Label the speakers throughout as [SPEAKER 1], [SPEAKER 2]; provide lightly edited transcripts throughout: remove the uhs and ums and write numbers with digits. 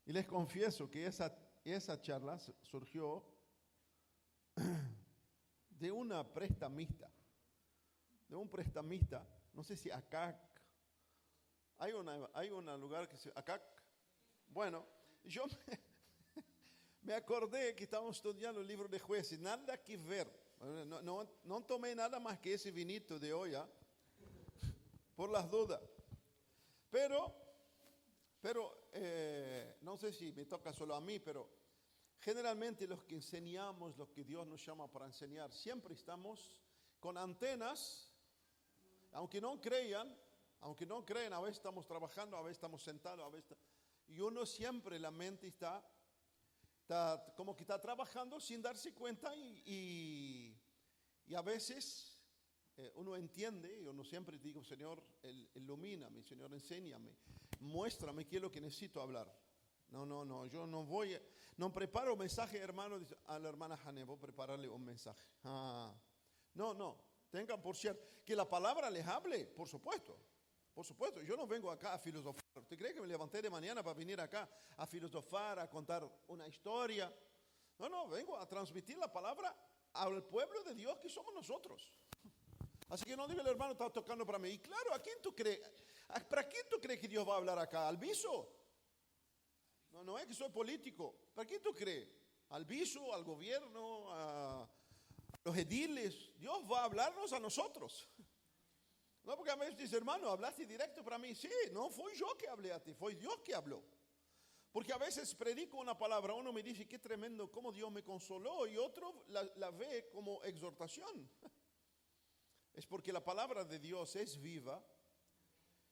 [SPEAKER 1] Y les confieso que esa charla surgió de una prestamista, de un prestamista, no sé si acá, hay un lugar que se, acá, bueno, yo me acordé que estábamos estudiando el libro de Jueces, nada que ver, no tomé nada más que ese vinito de olla, por las dudas, pero no sé si me toca solo a mí, pero generalmente los que enseñamos, los que Dios nos llama para enseñar, siempre estamos con antenas, aunque no crean, a veces estamos trabajando, a veces estamos sentados, y uno siempre, la mente está como que está trabajando sin darse cuenta y a veces uno entiende, y uno siempre digo, Señor, ilumíname, Señor, enséñame, muéstrame qué es lo que necesito hablar. No, yo no preparo un mensaje, hermano, a la hermana Jane, voy a prepararle un mensaje. No, tengan por cierto, que la palabra les hable, por supuesto, yo no vengo acá a filosofar. ¿Usted cree que me levanté de mañana para venir acá a filosofar, a contar una historia? No, vengo a transmitir la palabra al pueblo de Dios que somos nosotros. Así que no diga el hermano, está tocando para mí. Y claro, ¿para quién tú crees que Dios va a hablar acá? ¿Al viso? No es que soy político. ¿Para quién tú crees? ¿Al viso, al gobierno, a los ediles? Dios va a hablarnos a nosotros. No, porque a veces dice, hermano, hablaste directo para mí. Sí, no fui yo que hablé a ti, fue Dios que habló. Porque a veces predico una palabra, uno me dice, qué tremendo, cómo Dios me consoló, y otro la ve como exhortación. Es porque la palabra de Dios es viva,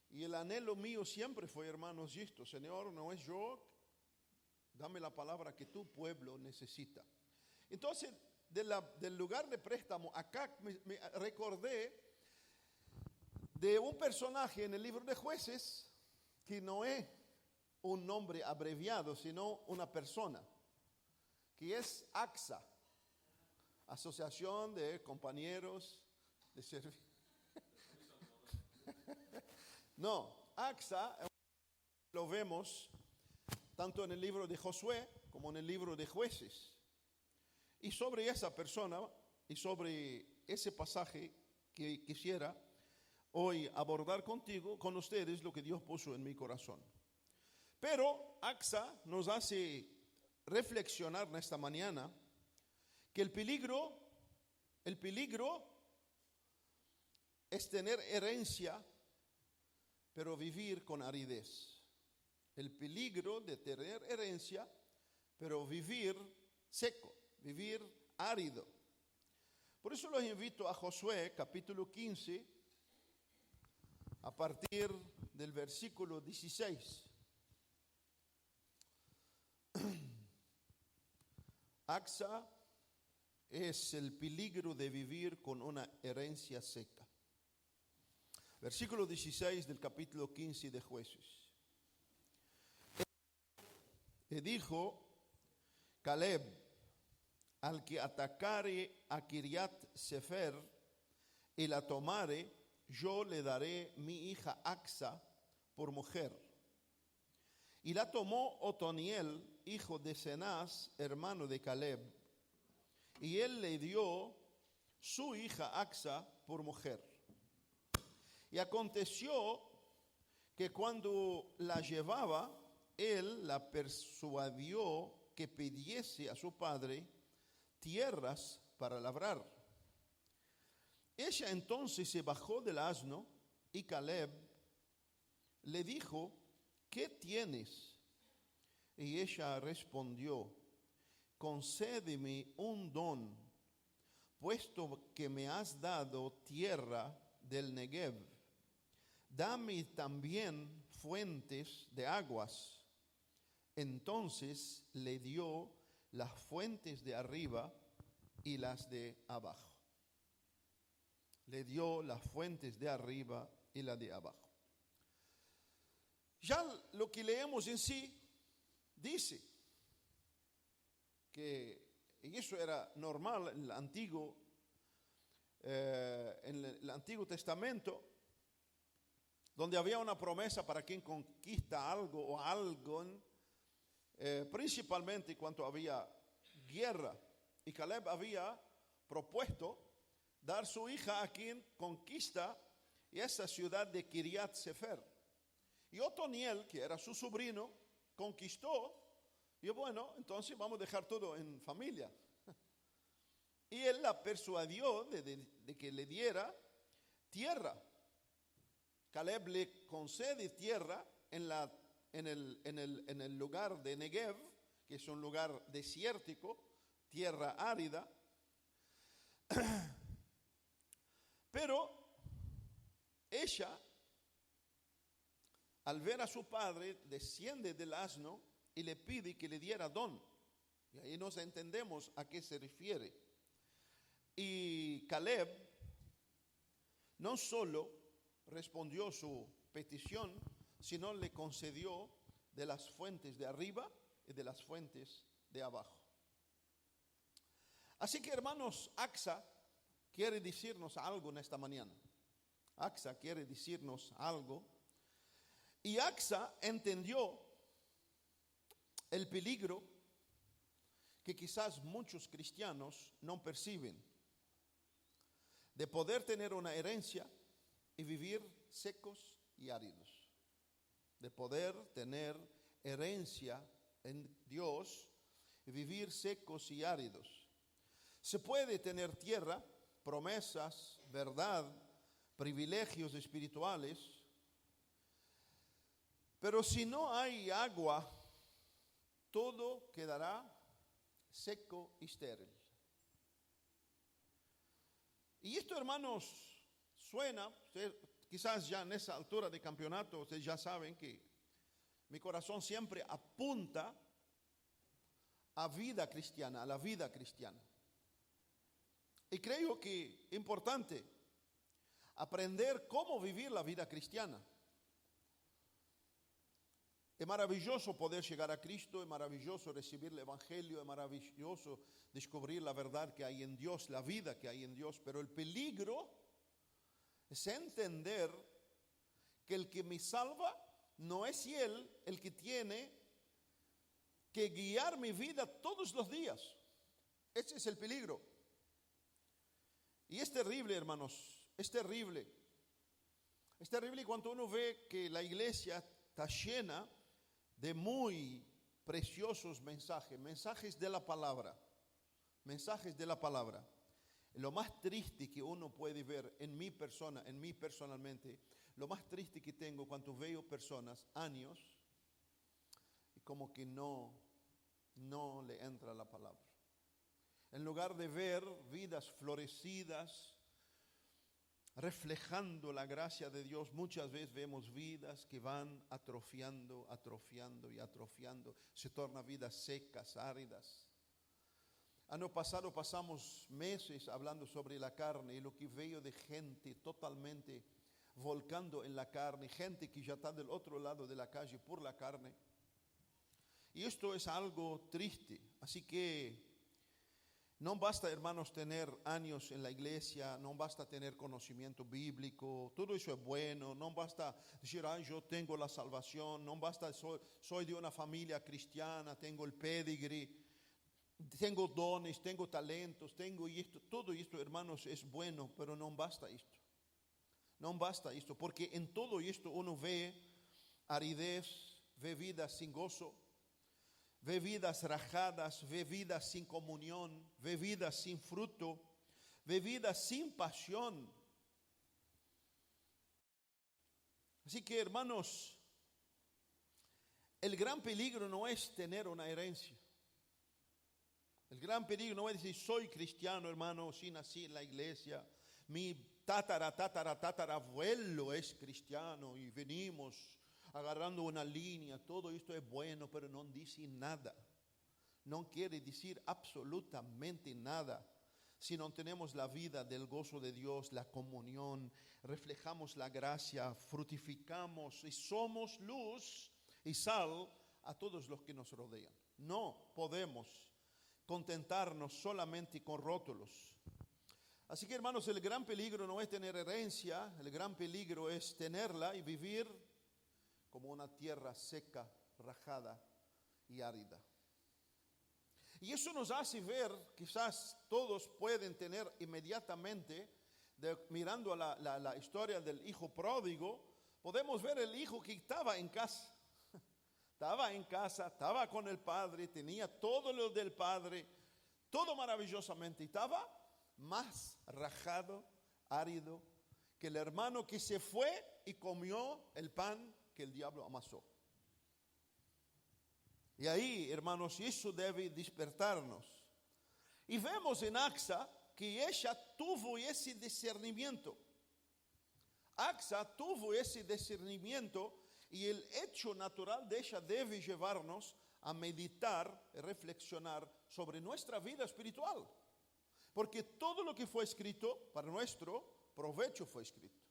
[SPEAKER 1] y el anhelo mío siempre fue, hermanos, y esto, Señor, no es yo, dame la palabra que tu pueblo necesita. Entonces, del lugar de préstamo, acá me recordé de un personaje en el libro de Jueces que no es un nombre abreviado, sino una persona, que es AXA, Asociación de Compañeros de Servicio. No, AXA lo vemos tanto en el libro de Josué como en el libro de Jueces. Y sobre esa persona y sobre ese pasaje que quisiera hoy abordar con ustedes lo que Dios puso en mi corazón. Pero AXA nos hace reflexionar en esta mañana que el peligro es tener herencia, pero vivir con aridez. El peligro de tener herencia, pero vivir seco, vivir árido. Por eso los invito a Josué, capítulo 15, a partir del versículo 16. AXA es el peligro de vivir con una herencia seca. Versículo 16 del capítulo 15 de Jueces. Y dijo Caleb, al que atacare a Kiriat Sefer y la tomare, yo le daré mi hija AXA por mujer. Y la tomó Otoniel, hijo de Cenaz, hermano de Caleb, y él le dio su hija AXA por mujer. Y aconteció que cuando la llevaba, él la persuadió que pidiese a su padre tierras para labrar. Ella entonces se bajó del asno y Caleb le dijo, ¿qué tienes? Y ella respondió, concédeme un don, puesto que me has dado tierra del Negev. Dame también fuentes de aguas. Entonces le dio las fuentes de arriba y las de abajo. Le dio las fuentes de arriba y las de abajo. Ya lo que leemos en sí dice que, y eso era normal en el Antiguo Testamento, donde había una promesa para quien conquista algo o alguien, principalmente cuando había guerra. Y Caleb había propuesto dar su hija a quien conquista esa ciudad de Kiriat Sefer. Y Otoniel, que era su sobrino, conquistó. Y bueno, entonces vamos a dejar todo en familia. Y él la persuadió de que le diera tierra. Caleb le concede tierra en el lugar de Negev, que es un lugar desértico, tierra árida. Pero ella, al ver a su padre, desciende del asno y le pide que le diera don. Y ahí nos entendemos a qué se refiere. Y Caleb no solo respondió su petición, sino le concedió de las fuentes de arriba y de las fuentes de abajo. Así que, hermanos, Axa quiere decirnos algo en esta mañana. Axa quiere decirnos algo. Y Axa entendió el peligro que quizás muchos cristianos no perciben, de poder tener una herencia y vivir secos y áridos. De poder tener herencia en Dios y vivir secos y áridos. Se puede tener tierra, promesas, verdad, privilegios espirituales, pero si no hay agua, todo quedará seco y estéril. Y esto, hermanos, suena, quizás ya en esa altura de campeonato, ustedes ya saben que mi corazón siempre apunta a vida cristiana, a la vida cristiana. Y creo que es importante aprender cómo vivir la vida cristiana. Es maravilloso poder llegar a Cristo, es maravilloso recibir el Evangelio, es maravilloso descubrir la verdad que hay en Dios, la vida que hay en Dios, pero el peligro es entender que el que me salva no es Él el que tiene que guiar mi vida todos los días. Ese es el peligro. Y es terrible, hermanos, es terrible. Es terrible cuando uno ve que la iglesia está llena de muy preciosos mensajes de la palabra, mensajes de la palabra. Lo más triste que uno puede ver en mí personalmente, lo más triste que tengo cuando veo personas, años, y como que no le entra la palabra. En lugar de ver vidas florecidas, reflejando la gracia de Dios, muchas veces vemos vidas que van atrofiando, se tornan vidas secas, áridas. Año pasado pasamos meses hablando sobre la carne y lo que veo de gente totalmente volcando en la carne, gente que ya está del otro lado de la calle por la carne. Y esto es algo triste, así que no basta, hermanos, tener años en la iglesia, no basta tener conocimiento bíblico, todo eso es bueno, no basta decir, yo tengo la salvación, no basta, soy de una familia cristiana, tengo el pedigree, tengo dones, tengo talentos, tengo esto, todo esto, hermanos, es bueno, pero no basta esto. No basta esto, porque en todo esto uno ve aridez, ve vidas sin gozo, ve vidas rajadas, ve vidas sin comunión, ve vidas sin fruto, ve vidas sin pasión. Así que, hermanos, el gran peligro no es tener una herencia. El gran peligro no es decir, soy cristiano, hermano, sí nací en la iglesia, mi tatarabuelo es cristiano y venimos agarrando una línea, todo esto es bueno, pero no dice nada. No quiere decir absolutamente nada. Si no tenemos la vida del gozo de Dios, la comunión, reflejamos la gracia, frutificamos y somos luz y sal a todos los que nos rodean. No podemos contentarnos solamente con rótulos. Así que, hermanos, el gran peligro no es tener herencia, el gran peligro es tenerla y vivir como una tierra seca, rajada y árida. Y eso nos hace ver, quizás todos pueden tener inmediatamente, mirando a la historia del hijo pródigo, podemos ver el hijo que estaba en casa. Estaba en casa, estaba con el padre, tenía todo lo del padre, todo maravillosamente. Estaba más rajado, árido, que el hermano que se fue y comió el pan que el diablo amasó. Y ahí, hermanos, eso debe despertarnos. Y vemos en Axa que ella tuvo ese discernimiento. Axa tuvo ese discernimiento y el hecho natural de ella debe llevarnos a meditar y reflexionar sobre nuestra vida espiritual. Porque todo lo que fue escrito para nuestro provecho fue escrito.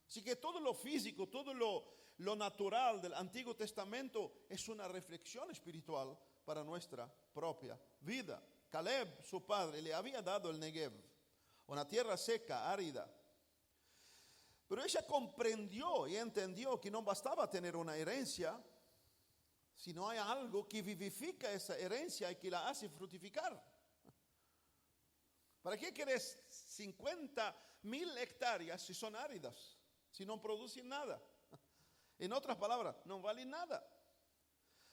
[SPEAKER 1] Así que todo lo físico, todo lo natural del Antiguo Testamento es una reflexión espiritual para nuestra propia vida. Caleb, su padre, le había dado el Negev, una tierra seca, árida. Pero ella comprendió y entendió que no bastaba tener una herencia, sino hay algo que vivifica esa herencia y que la hace fructificar. ¿Para qué querés 50,000 hectáreas si son áridas? Si no producen nada. En otras palabras, no valen nada.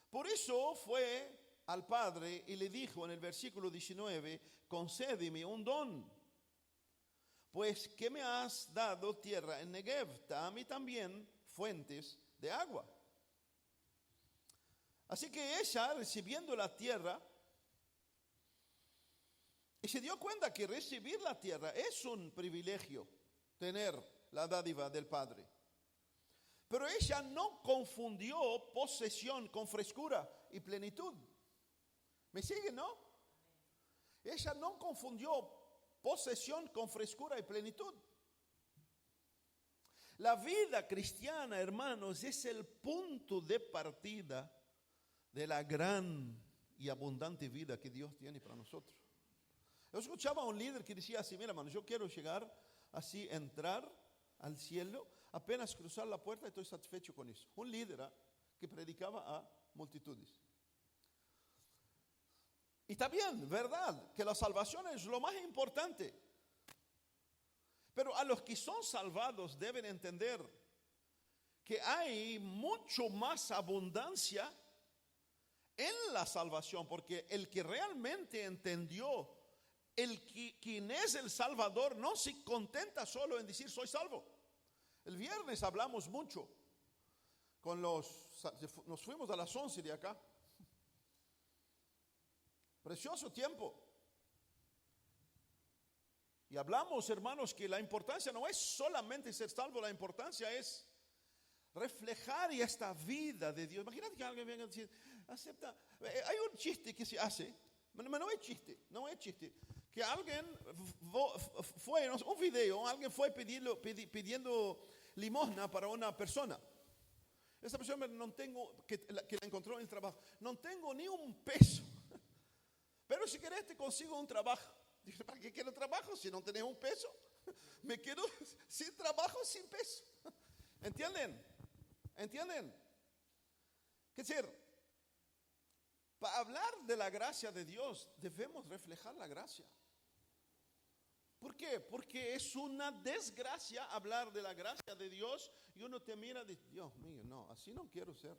[SPEAKER 1] Por eso fue al padre y le dijo en el versículo 19, concédeme un don, pues que me has dado tierra en Negev, dame también fuentes de agua. Así que ella, recibiendo la tierra, y se dio cuenta que recibir la tierra es un privilegio, tener la dádiva del Padre. Pero ella no confundió posesión con frescura y plenitud. ¿Me siguen, no? Ella no confundió posesión con frescura y plenitud. La vida cristiana, hermanos, es el punto de partida de la gran y abundante vida que Dios tiene para nosotros. Yo escuchaba a un líder que decía así, mira, hermano, yo quiero llegar así, entrar al cielo, apenas cruzar la puerta, estoy satisfecho con eso. Un líder que predicaba a multitudes. Y está bien, verdad, que la salvación es lo más importante. Pero a los que son salvados deben entender que hay mucho más abundancia en la salvación, porque el que realmente entendió quien es el Salvador no se contenta solo en decir soy salvo. El viernes hablamos mucho nos fuimos a las 11 de acá. Precioso tiempo. Y hablamos, hermanos, que la importancia no es solamente ser salvo, la importancia es reflejar esta vida de Dios. Imagínate que alguien venga a decir, acepta. Hay un chiste que se hace, no es chiste, que alguien fue, un video, alguien fue pidiendo limosna para una persona. Esa persona que la encontró en el trabajo, no tengo ni un peso, pero si querés te consigo un trabajo. Dice, ¿para qué quiero trabajo si no tenés un peso? Me quedo sin trabajo, sin peso. ¿Entienden? Es decir, para hablar de la gracia de Dios debemos reflejar la gracia. ¿Por qué? Porque es una desgracia hablar de la gracia de Dios y uno te mira y dice, Dios mío, no, así no quiero ser.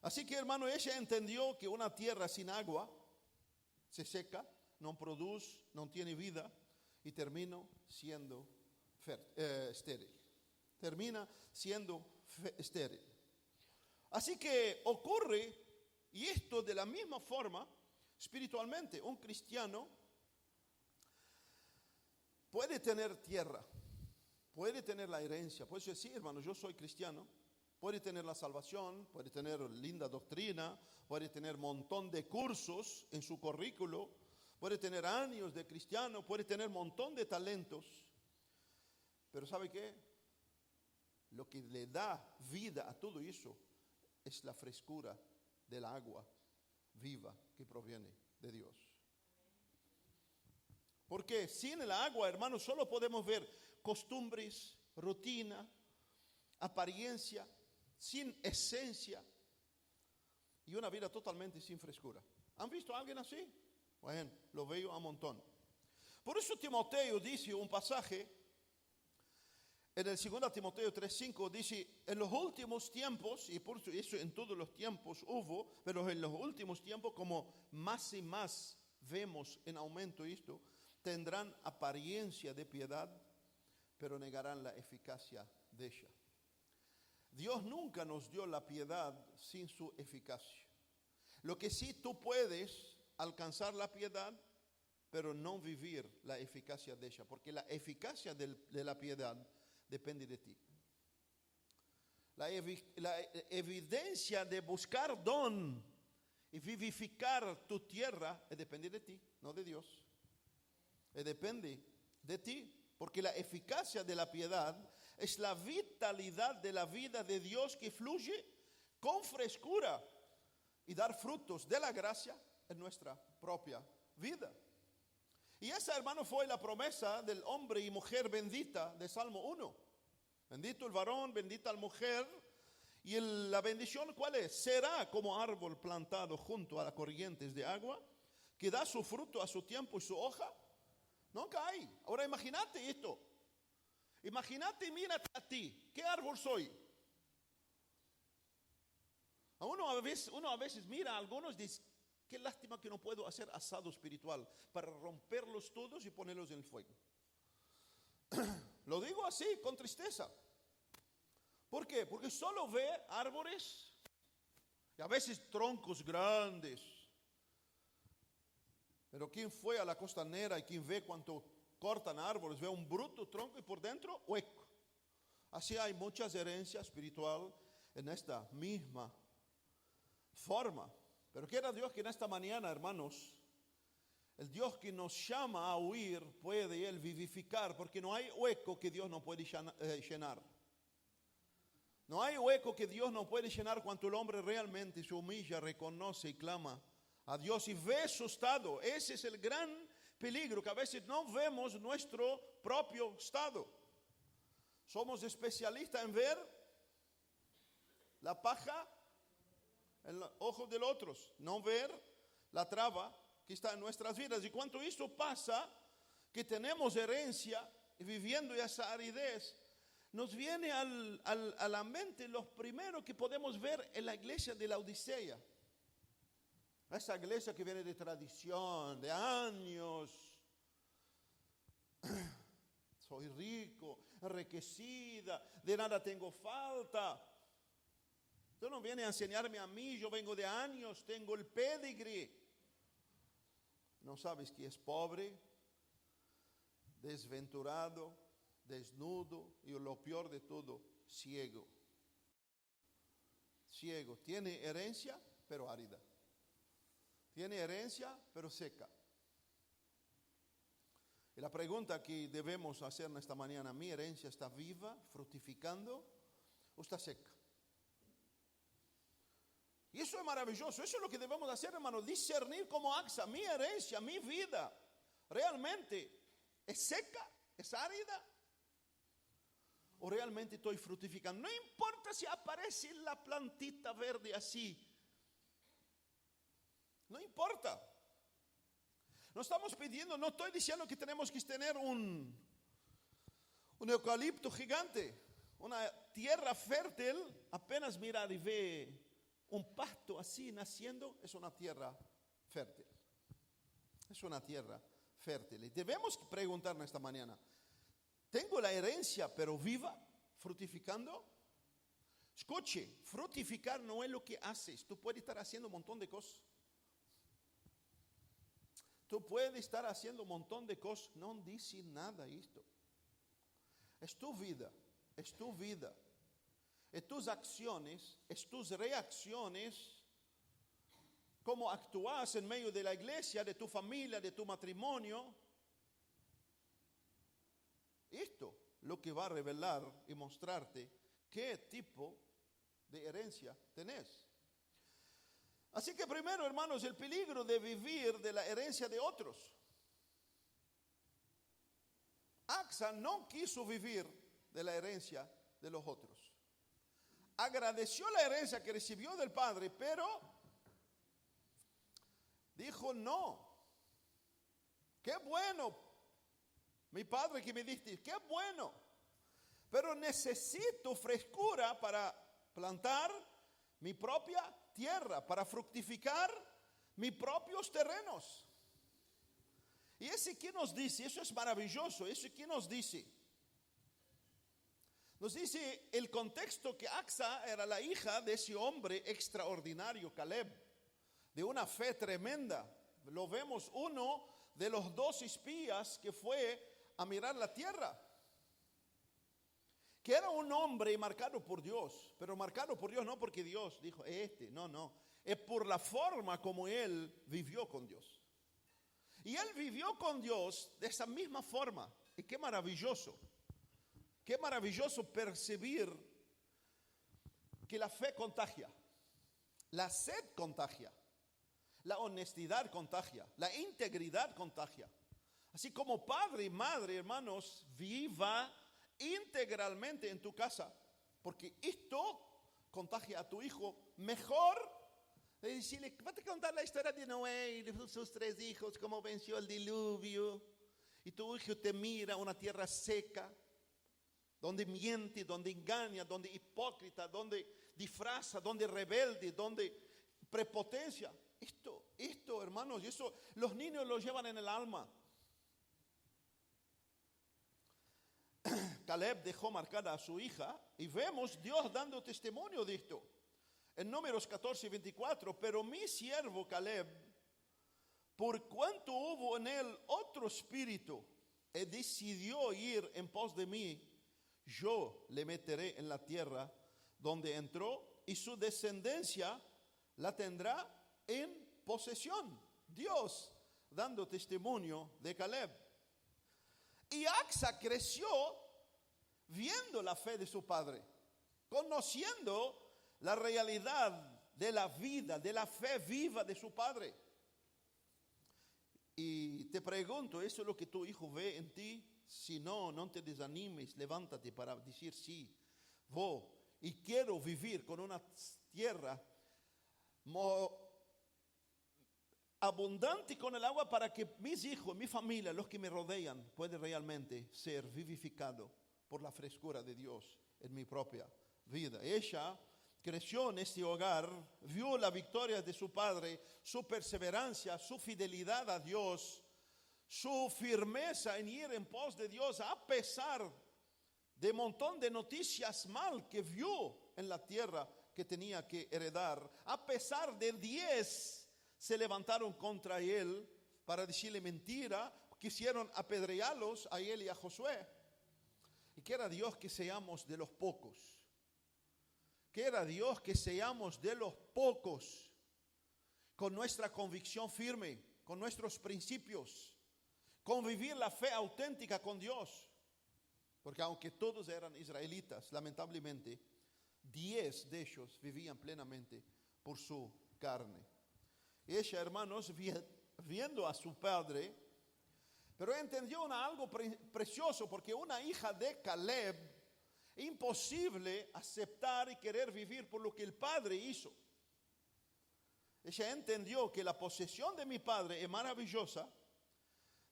[SPEAKER 1] Así que, hermano, ella entendió que una tierra sin agua se seca, no produce, no tiene vida y termina siendo estéril. Así que ocurre, y esto de la misma forma, espiritualmente, un cristiano puede tener tierra, puede tener la herencia, puede decir, sí, hermano, yo soy cristiano, puede tener la salvación, puede tener linda doctrina, puede tener un montón de cursos en su currículo, puede tener años de cristiano, puede tener un montón de talentos, pero ¿sabe qué? Lo que le da vida a todo eso es la frescura del agua viva que proviene de Dios. Porque sin el agua, hermanos, solo podemos ver costumbres, rutina, apariencia, sin esencia y una vida totalmente sin frescura. ¿Han visto a alguien así? Bueno, lo veo a un montón. Por eso Timoteo dice un pasaje en el 2 Timoteo 3:5, dice, en los últimos tiempos, y por eso en todos los tiempos hubo, pero en los últimos tiempos, como más y más vemos en aumento esto, tendrán apariencia de piedad, pero negarán la eficacia de ella. Dios nunca nos dio la piedad sin su eficacia. Lo que sí tú puedes alcanzar la piedad, pero no vivir la eficacia de ella, porque la eficacia de la piedad depende de ti. La evidencia de buscar don y vivificar tu tierra depende de ti, no de Dios. Depende de ti, porque la eficacia de la piedad es la vitalidad de la vida de Dios que fluye con frescura y dar frutos de la gracia en nuestra propia vida. Y esa, hermano, fue la promesa del hombre y mujer bendita de Salmo 1. Bendito el varón, bendita la mujer. Y la bendición, ¿cuál es? Será como árbol plantado junto a las corrientes de agua, que da su fruto a su tiempo y su hoja no cae. Ahora imagínate esto. Imagínate y mírate a ti. ¿Qué árbol soy? Uno a veces mira a algunos y dice, qué lástima que no puedo hacer asado espiritual para romperlos todos y ponerlos en el fuego. Lo digo así, con tristeza. ¿Por qué? Porque solo ve árboles y a veces troncos grandes. Pero quien fue a la costanera y quien ve cuánto cortan árboles, ve un bruto tronco y por dentro hueco. Así hay muchas herencias espiritual en esta misma forma. Pero quiera Dios que en esta mañana, hermanos, el Dios que nos llama a huir puede Él vivificar, porque no hay hueco que Dios no puede llenar. No hay hueco que Dios no puede llenar cuando el hombre realmente se humilla, reconoce y clama a Dios y ve su estado. Ese es el gran peligro, que a veces no vemos nuestro propio estado. Somos especialistas en ver la paja en los ojos de los otros, no ver la traba que está en nuestras vidas. Y cuando esto pasa, que tenemos herencia y viviendo esa aridez, nos viene a la mente los primeros que podemos ver en la iglesia de la Odisea. Esa iglesia que viene de tradición, de años. Soy rico, enriquecida, de nada tengo falta. Tú no vienes a enseñarme a mí, yo vengo de años, tengo el pedigrí. No sabes que es pobre, desventurado, desnudo y lo peor de todo, ciego. Ciego, tiene herencia pero árida. Tiene herencia pero seca. Y la pregunta que debemos hacer en esta mañana, ¿mi herencia está viva, fructificando o está seca? Y eso es maravilloso, eso es lo que debemos hacer, hermano, discernir como AXA, mi herencia, mi vida, realmente es seca, es árida, o realmente estoy fructificando. No importa si aparece la plantita verde así, no importa. No estamos pidiendo, no estoy diciendo que tenemos que tener un eucalipto gigante, una tierra fértil, apenas mirar y ve un pasto así naciendo, es una tierra fértil. Es una tierra fértil. Y debemos preguntarnos esta mañana, ¿tengo la herencia pero viva, fructificando? Escuche, fructificar no es lo que haces. Tú puedes estar haciendo un montón de cosas. Tú puedes estar haciendo un montón de cosas. No dice nada esto. Es tu vida, es tu vida. Es tus acciones, es tus reacciones, cómo actúas en medio de la iglesia, de tu familia, de tu matrimonio. Esto lo que va a revelar y mostrarte qué tipo de herencia tenés. Así que primero, hermanos, el peligro de vivir de la herencia de otros. AXA no quiso vivir de la herencia de los otros. agradeció la herencia que recibió del padre, pero dijo: no, qué bueno, mi padre que me diste, qué bueno, pero necesito frescura para plantar mi propia tierra, para fructificar mis propios terrenos. Y ese que nos dice, eso es maravilloso, ese que nos dice el contexto que Axa era la hija de ese hombre extraordinario, Caleb, de una fe tremenda. Lo vemos, uno de los 2 espías que fue a mirar la tierra, que era un hombre marcado por Dios, pero marcado por Dios no porque Dios dijo no, es por la forma como él vivió con Dios. Y él vivió con Dios de esa misma forma. Y qué maravilloso percibir que la fe contagia, la sed contagia, la honestidad contagia, la integridad contagia. Así como padre y madre, hermanos, viva integralmente en tu casa, porque esto contagia a tu hijo mejor. De decirle: vas a contar la historia de Noé y de sus 3 hijos, cómo venció el diluvio, y tu hijo te mira una tierra seca, donde miente, donde engaña, donde hipócrita, donde disfraza, donde rebelde, donde prepotencia. Esto, hermanos, y eso los niños lo llevan en el alma. Caleb dejó marcada a su hija, y vemos Dios dando testimonio de esto. En Números 14:24, pero mi siervo Caleb, por cuanto hubo en él otro espíritu, y decidió ir en pos de mí, yo le meteré en la tierra donde entró, y su descendencia la tendrá en posesión. Dios dando testimonio de Caleb. Y Axa creció viendo la fe de su padre, conociendo la realidad de la vida, de la fe viva de su padre. Y te pregunto, ¿eso es lo que tu hijo ve en ti? Si no, no te desanimes, levántate para decir: sí, voy y quiero vivir con una tierra abundante con el agua, para que mis hijos, mi familia, los que me rodean, puedan realmente ser vivificados por la frescura de Dios en mi propia vida. Ella creció en este hogar, vio la victoria de su padre, su perseverancia, su fidelidad a Dios, su firmeza en ir en pos de Dios, a pesar de un montón de noticias mal que vio en la tierra que tenía que heredar. A pesar de 10 se levantaron contra él para decirle mentira, quisieron apedrearlos a él y a Josué. Y quiera Dios que seamos de los pocos. Quiera Dios que seamos de los pocos, con nuestra convicción firme, con nuestros principios, con vivir la fe auténtica con Dios. Porque aunque todos eran israelitas, lamentablemente, 10 de ellos vivían plenamente por su carne. Ella, hermanos, viendo a su padre, pero entendió algo precioso, porque una hija de Caleb, imposible aceptar y querer vivir por lo que el padre hizo. Ella entendió que la posesión de mi padre es maravillosa,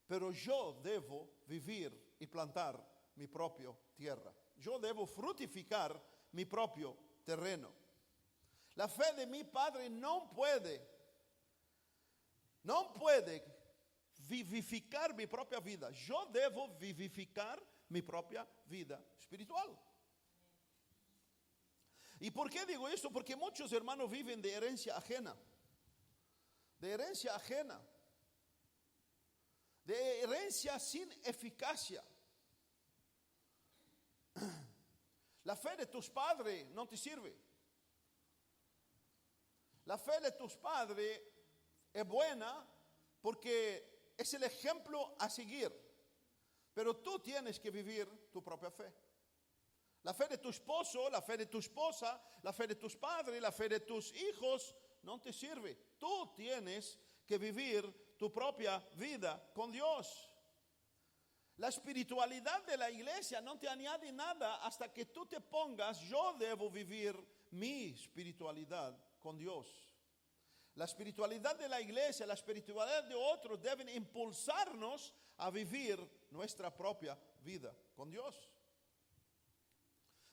[SPEAKER 1] pero yo debo vivir y plantar mi propia tierra. Yo debo fructificar mi propio terreno. La fe de mi padre no puede vivificar mi propia vida. Yo debo vivificar mi propia vida espiritual. ¿Y por qué digo esto? Porque muchos hermanos viven de herencia ajena. De herencia ajena. De herencia sin eficacia. La fe de tus padres no te sirve. La fe de tus padres es buena porque es el ejemplo a seguir. Pero tú tienes que vivir tu propia fe. La fe de tu esposo, la fe de tu esposa, la fe de tus padres, la fe de tus hijos no te sirve. Tú tienes que vivir tu propia vida con Dios. La espiritualidad de la iglesia no te añade nada hasta que tú te pongas: yo debo vivir mi espiritualidad con Dios. La espiritualidad de la iglesia, la espiritualidad de otros deben impulsarnos a vivir nuestra propia vida con Dios.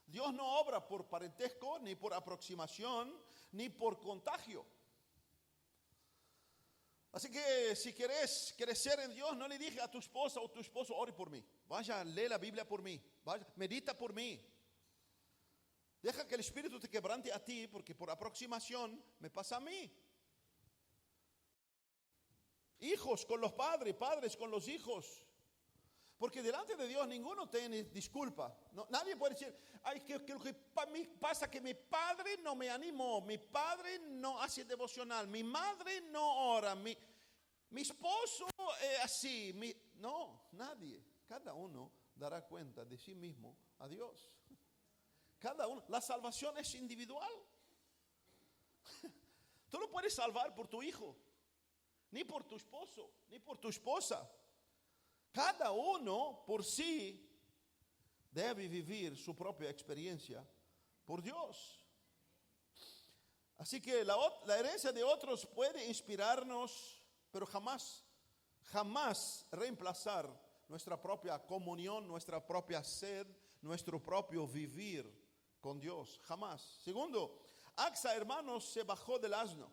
[SPEAKER 1] Dios no obra por parentesco, ni por aproximación, ni por contagio. Así que si querés crecer en Dios, no le dije a tu esposa o tu esposo, ore por mí. Vaya, lee la Biblia por mí. Vaya, medita por mí. Deja que el Espíritu te quebrante a ti, porque por aproximación me pasa a mí. Hijos con los padres, padres con los hijos. Porque delante de Dios ninguno tiene disculpa. No, nadie puede decir, ay, que pasa que mi padre no me animó, mi padre no hace devocional, mi madre no ora, mi esposo así. No, nadie. Cada uno dará cuenta de sí mismo a Dios. Cada uno. La salvación es individual. Tú no puedes salvar por tu hijo, ni por tu esposo, ni por tu esposa. Cada uno por sí debe vivir su propia experiencia por Dios. Así que la herencia de otros puede inspirarnos, pero jamás reemplazar nuestra propia comunión, nuestra propia sed, nuestro propio vivir con Dios. Jamás. Segundo, Axa, hermanos, se bajó del asno.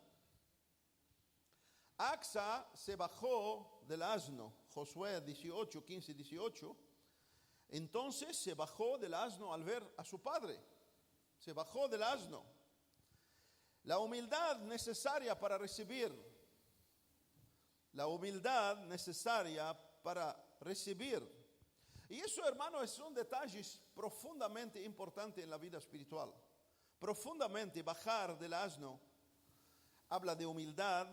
[SPEAKER 1] Axa se bajó del asno. Josué 18, 15, 18. Entonces se bajó del asno al ver a su padre. Se bajó del asno. La humildad necesaria para recibir. La humildad necesaria para recibir. Y eso, hermano, es un detalle profundamente importante en la vida espiritual. Profundamente bajar del asno habla de humildad,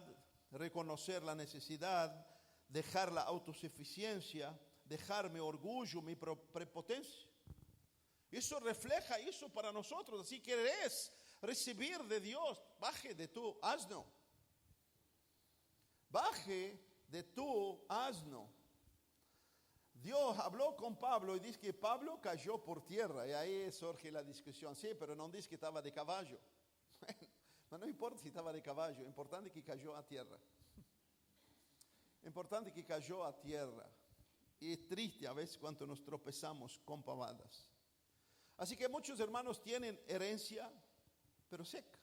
[SPEAKER 1] reconocer la necesidad, dejar la autosuficiencia, dejar mi orgullo, mi prepotencia. Eso refleja eso para nosotros. Si querés recibir de Dios, baje de tu asno. Baje de tu asno. Dios habló con Pablo y dice que Pablo cayó por tierra. Y ahí surge la discusión. Sí, pero no dice que estaba de caballo. No importa si estaba de caballo, importante que cayó a tierra. Importante que cayó a tierra. Y es triste a veces cuando nos tropezamos con pavadas. Así que muchos hermanos tienen herencia, pero seca.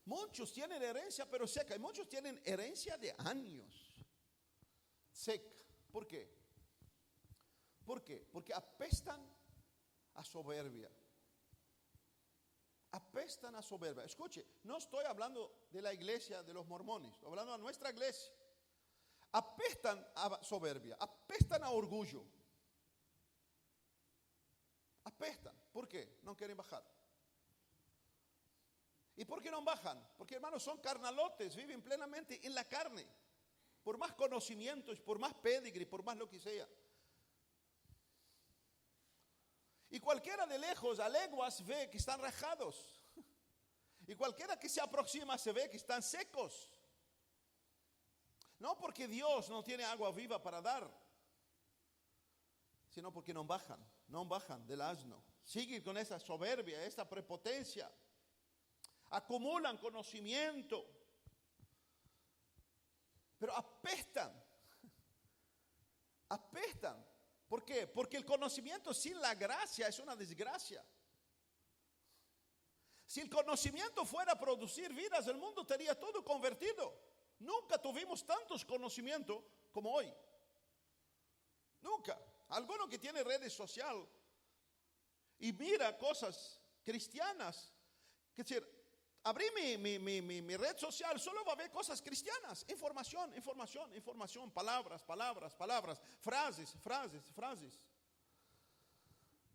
[SPEAKER 1] Muchos tienen herencia, pero seca. Y muchos tienen herencia de años, seca. ¿Por qué? ¿Por qué? Porque apestan a soberbia. Apestan a soberbia. Escuche, no estoy hablando de la iglesia de los mormones, estoy hablando de nuestra iglesia. Apestan a soberbia, apestan a orgullo. Apestan. ¿Por qué? No quieren bajar. ¿Y por qué no bajan? Porque, hermanos, son carnalotes, viven plenamente en la carne. Por más conocimientos, por más pedigrí, por más lo que sea. Y cualquiera de lejos, a leguas, ve que están rajados. Y cualquiera que se aproxima se ve que están secos. No porque Dios no tiene agua viva para dar, sino porque no bajan del asno. Siguen con esa soberbia, esa prepotencia. Acumulan conocimiento, pero apestan. Apestan. ¿Por qué? Porque el conocimiento sin la gracia es una desgracia. Si el conocimiento fuera a producir vidas, el mundo estaría todo convertido. Nunca tuvimos tantos conocimientos como hoy. Nunca. Alguno que tiene redes sociales y mira cosas cristianas, es decir, abrí mi red social, solo va a ver cosas cristianas, información, palabras, frases.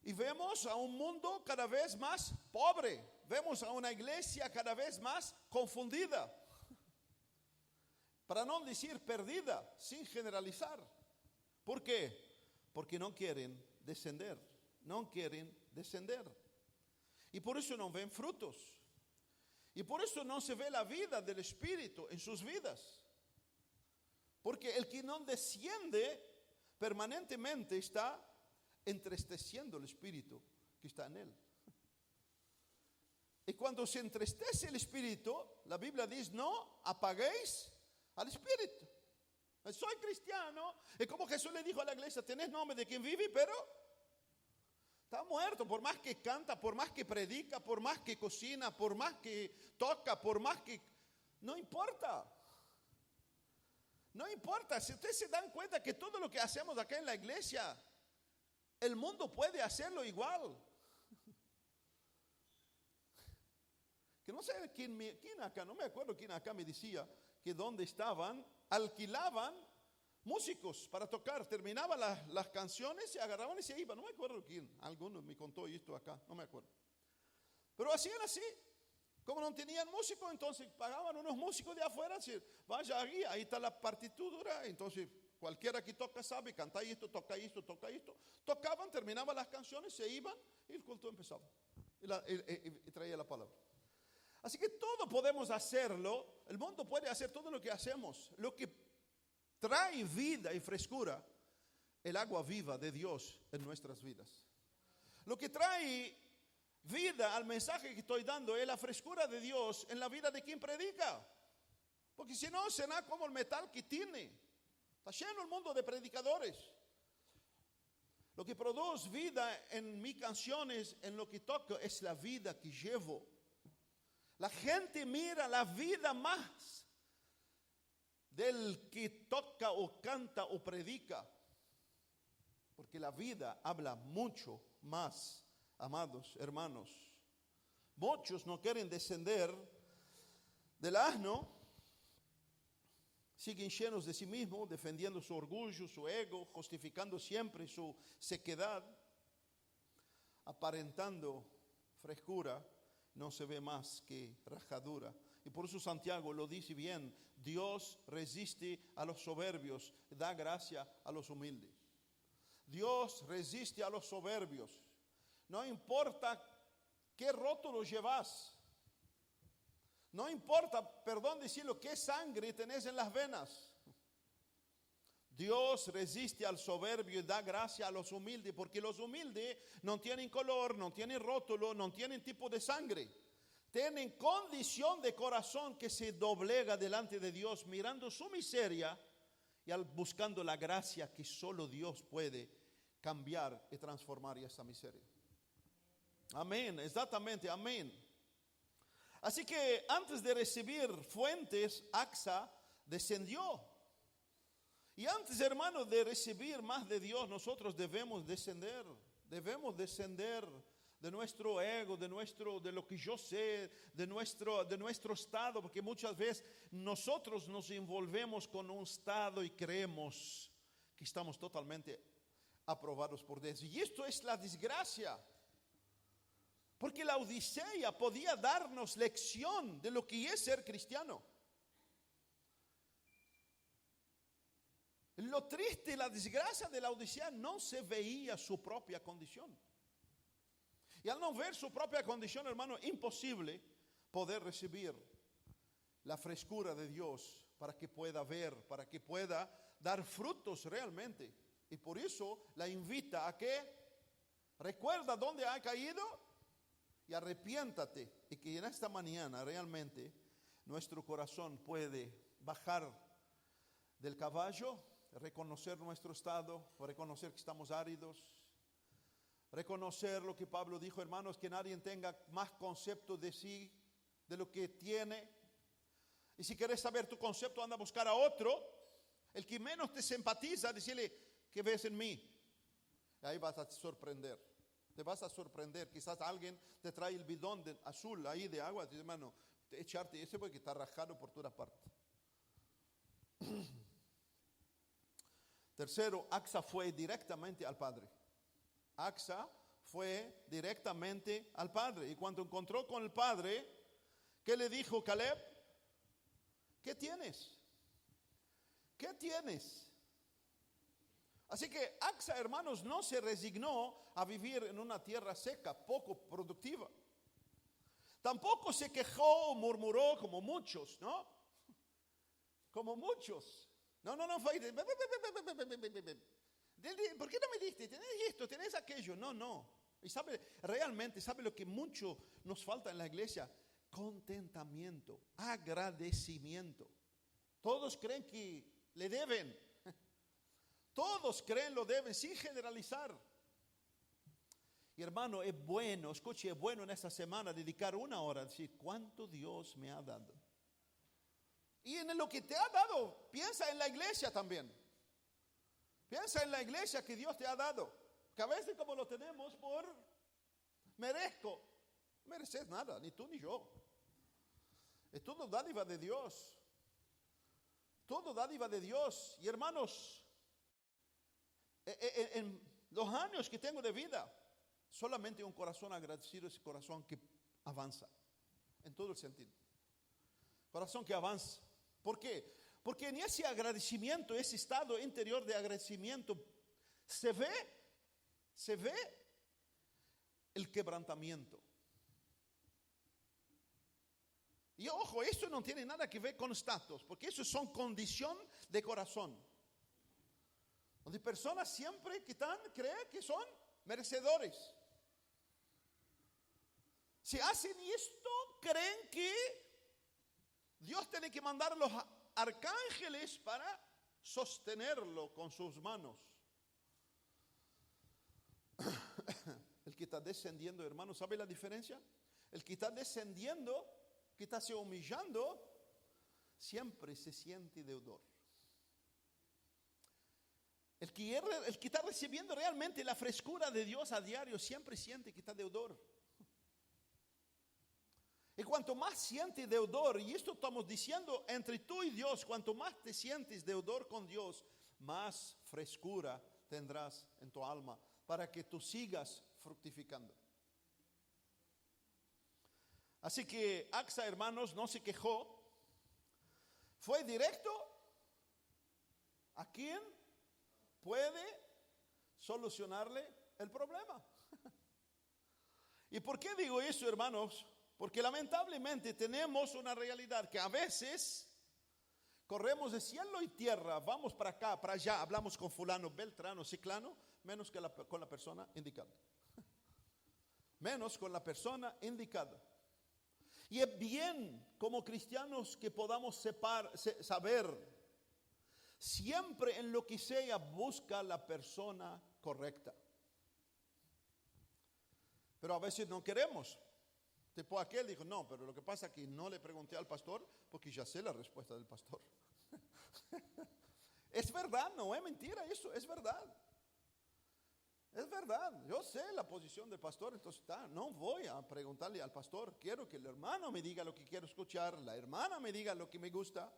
[SPEAKER 1] Y vemos a un mundo cada vez más pobre, vemos a una iglesia cada vez más confundida, para no decir perdida, sin generalizar. ¿Por qué? Porque no quieren descender. Y por eso no ven frutos. Y por eso no se ve la vida del Espíritu en sus vidas. Porque el que no desciende permanentemente está entristeciendo el Espíritu que está en él. Y cuando se entristece el espíritu, la Biblia dice, no apaguéis al espíritu. Soy cristiano. Es como Jesús le dijo a la iglesia, tenés nombre de quien vive, pero está muerto. Por más que canta, por más que predica, por más que cocina, por más que toca, por más que... No importa. No importa. Si ustedes se dan cuenta que todo lo que hacemos acá en la iglesia, el mundo puede hacerlo igual. Que no sé quién acá, no me acuerdo quién acá me decía que donde estaban, alquilaban músicos para tocar. Terminaban las canciones, se agarraban y se iban. No me acuerdo quién, alguno me contó esto acá, no me acuerdo. Pero hacían así. Como no tenían músicos, entonces pagaban unos músicos de afuera. Vaya ahí está la partitura. Entonces cualquiera que toca sabe, canta esto, toca esto, toca esto. Tocaban, terminaban las canciones, se iban y el culto empezaba. Y traía la palabra. Así que todo podemos hacerlo. El mundo puede hacer todo lo que hacemos. Lo que trae vida y frescura, el agua viva de Dios en nuestras vidas. Lo que trae vida al mensaje que estoy dando es la frescura de Dios en la vida de quien predica. Porque si no, será como el metal que tiene. Está lleno el mundo de predicadores. Lo que produce vida en mis canciones, en lo que toco, es la vida que llevo. La gente mira la vida más del que toca o canta o predica. Porque la vida habla mucho más, amados hermanos. Muchos no quieren descender del asno. Siguen llenos de sí mismos, defendiendo su orgullo, su ego, justificando siempre su sequedad, aparentando frescura. No se ve más que rajadura. Y por eso Santiago lo dice bien: Dios resiste a los soberbios, da gracia a los humildes. Dios resiste a los soberbios. No importa qué rótulo llevas. No importa, perdón decirlo, qué sangre tenés en las venas. Dios resiste al soberbio y da gracia a los humildes, porque los humildes no tienen color, no tienen rótulo, no tienen tipo de sangre. Tienen condición de corazón que se doblega delante de Dios, mirando su miseria y buscando la gracia que solo Dios puede cambiar y transformar esa miseria. Amén, exactamente, amén. Así que antes de recibir fuentes, Axa descendió. Y antes, hermanos, de recibir más de Dios, nosotros debemos descender de nuestro ego, de lo que yo sé, de nuestro estado, porque muchas veces nosotros nos envolvemos con un estado y creemos que estamos totalmente aprobados por Dios. Y esto es la desgracia, porque la Odisea podía darnos lección de lo que es ser cristiano. Lo triste, la desgracia de la Odisea, no se veía su propia condición. Y al no ver su propia condición, hermano, imposible poder recibir la frescura de Dios para que pueda ver, para que pueda dar frutos realmente. Y por eso la invita a que recuerda dónde ha caído y arrepiéntate. Y que en esta mañana realmente nuestro corazón puede bajar del caballo, reconocer nuestro estado, reconocer que estamos áridos, reconocer lo que Pablo dijo, hermanos, que nadie tenga más concepto de sí, de lo que tiene. Y si quieres saber tu concepto, anda a buscar a otro, el que menos te simpatiza, decirle, ¿qué ves en mí? Y ahí vas a sorprender, te vas a sorprender. Quizás alguien te trae el bidón azul ahí de agua, dice, hermano, echarte ese porque está rajado por toda parte. Tercero, Axa fue directamente al Padre. Axa fue directamente al Padre. Y cuando encontró con el Padre, ¿qué le dijo Caleb? ¿Qué tienes? ¿Qué tienes? Así que Axa, hermanos, no se resignó a vivir en una tierra seca, poco productiva. Tampoco se quejó o murmuró como muchos, ¿no? Como muchos. No, fue. ¿Por qué no me diste? Tenés esto, tenés aquello. No. Y realmente, ¿sabe lo que mucho nos falta en la iglesia? Contentamiento, agradecimiento. Todos creen que le deben. Todos creen lo deben, sin generalizar. Y hermano, es bueno, escuche, es bueno en esta semana dedicar una hora a decir cuánto Dios me ha dado. Y en lo que te ha dado, piensa en la iglesia también. Piensa en la iglesia que Dios te ha dado. Que a veces como lo tenemos por merezco. No mereces nada, ni tú ni yo. Es todo dádiva de Dios. Todo dádiva de Dios. Y hermanos, en los años que tengo de vida, solamente un corazón agradecido, ese corazón que avanza. En todo el sentido. Corazón que avanza. ¿Por qué? Porque en ese agradecimiento, ese estado interior de agradecimiento, se ve el quebrantamiento. Y ojo, eso no tiene nada que ver con estatus, porque eso son condición de corazón. Donde personas siempre creen que son merecedores. Si hacen esto, creen que Dios tiene que mandar los arcángeles para sostenerlo con sus manos. El que está descendiendo, hermano, ¿sabe la diferencia? El que está descendiendo, que está se humillando, siempre se siente deudor. El que está recibiendo realmente la frescura de Dios a diario, siempre siente que está deudor. Y cuanto más sientes deudor, y esto estamos diciendo entre tú y Dios, cuanto más te sientes deudor con Dios, más frescura tendrás en tu alma para que tú sigas fructificando. Así que Axa, hermanos, no se quejó, fue directo a quien puede solucionarle el problema. ¿Y por qué digo eso, hermanos? Porque lamentablemente tenemos una realidad que a veces corremos de cielo y tierra, vamos para acá, para allá, hablamos con fulano, beltrano, ciclano, menos que con la persona indicada. Menos con la persona indicada. Y es bien como cristianos que podamos saber, siempre en lo que sea busca la persona correcta. Pero a veces no queremos. Tipo aquel dijo, no, pero lo que pasa es que no le pregunté al pastor porque ya sé la respuesta del pastor. Es verdad, no es mentira eso, es verdad. Es verdad, yo sé la posición del pastor, entonces no voy a preguntarle al pastor. Quiero que el hermano me diga lo que quiero escuchar, la hermana me diga lo que me gusta.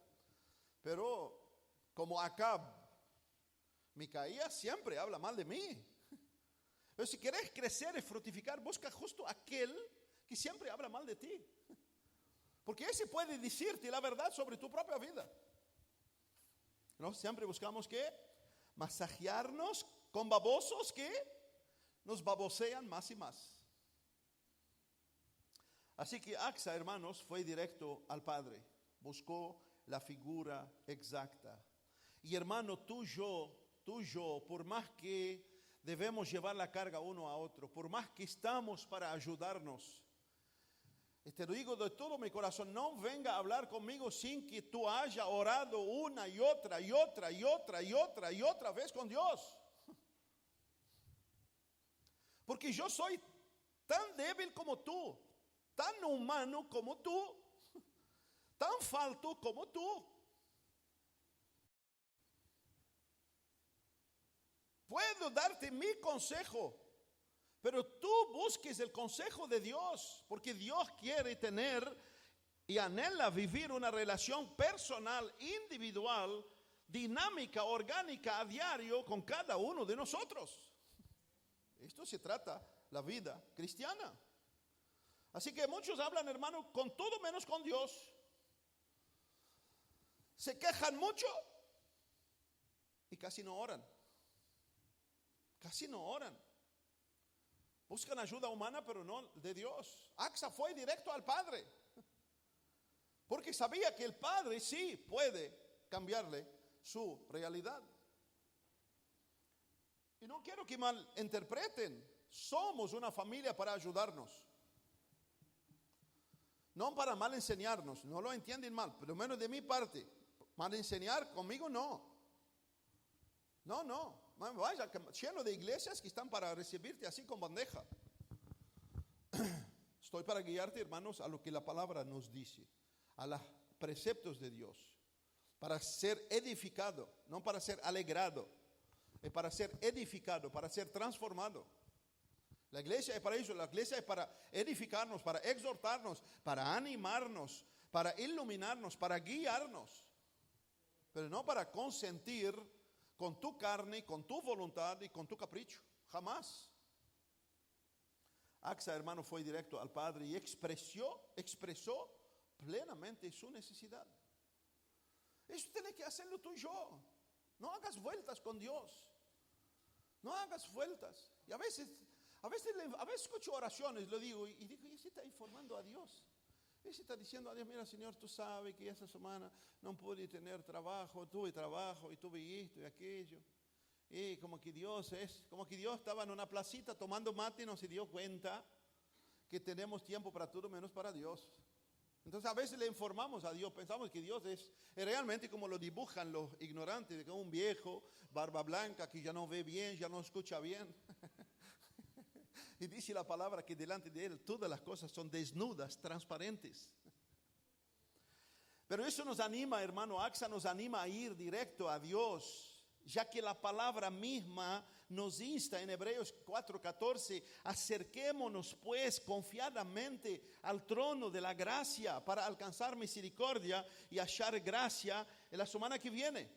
[SPEAKER 1] Pero como Acab, Micaías siempre habla mal de mí. Pero si querés crecer y fructificar, busca justo aquel que siempre habla mal de ti. Porque ese puede decirte la verdad sobre tu propia vida. ¿No? Siempre buscamos que masajearnos con babosos que nos babosean más y más. Así que Axa, hermanos, fue directo al Padre. Buscó la figura exacta. Y hermano, tú y yo, por más que debemos llevar la carga uno a otro, por más que estamos para ayudarnos, te lo digo de todo mi corazón, no venga a hablar conmigo sin que tú hayas orado una y otra y otra y otra y otra y otra vez con Dios. Porque yo soy tan débil como tú, tan humano como tú, tan falto como tú. Puedo darte mi consejo, pero tú busques el consejo de Dios, porque Dios quiere tener y anhela vivir una relación personal, individual, dinámica, orgánica, a diario con cada uno de nosotros. Esto se trata la vida cristiana. Así que muchos hablan, hermano, con todo menos con Dios. Se quejan mucho y casi no oran. Casi no oran. Buscan ayuda humana, pero no de Dios. Axa fue directo al Padre, porque sabía que el Padre sí puede cambiarle su realidad. Y no quiero que malinterpreten. Somos una familia para ayudarnos. No para mal enseñarnos, no lo entienden mal, pero menos de mi parte. Mal enseñar conmigo no. No. Vaya, lleno de iglesias que están para recibirte así con bandeja. Estoy para guiarte, hermanos, a lo que la palabra nos dice, a los preceptos de Dios, para ser edificado, no para ser alegrado, es para ser edificado, para ser transformado. La iglesia es para eso, la iglesia es para edificarnos, para exhortarnos, para animarnos, para iluminarnos, para guiarnos, pero no para consentir con tu carne, con tu voluntad y con tu capricho, jamás. Axa, hermano, fue directo al Padre y expresó plenamente su necesidad. Eso tiene que hacerlo tú y yo. No hagas vueltas con Dios. No hagas vueltas. Y a veces escucho oraciones, lo digo, y digo, ¿y si está informando a Dios? ¿Y si está diciendo a Dios, mira, Señor, tú sabes que esta semana no pude tener trabajo, tuve trabajo y tuve esto y aquello? Y como que Dios estaba en una placita tomando mate y no se dio cuenta que tenemos tiempo para todo menos para Dios. Entonces a veces le informamos a Dios, pensamos que Dios es realmente como lo dibujan los ignorantes, de que un viejo, barba blanca, que ya no ve bien, ya no escucha bien. Y dice la palabra que delante de Él todas las cosas son desnudas, transparentes. Pero eso nos anima, hermano Axa, nos anima a ir directo a Dios, ya que la palabra misma nos insta en Hebreos 4:14, acerquémonos pues confiadamente al trono de la gracia para alcanzar misericordia y hallar gracia en la semana que viene,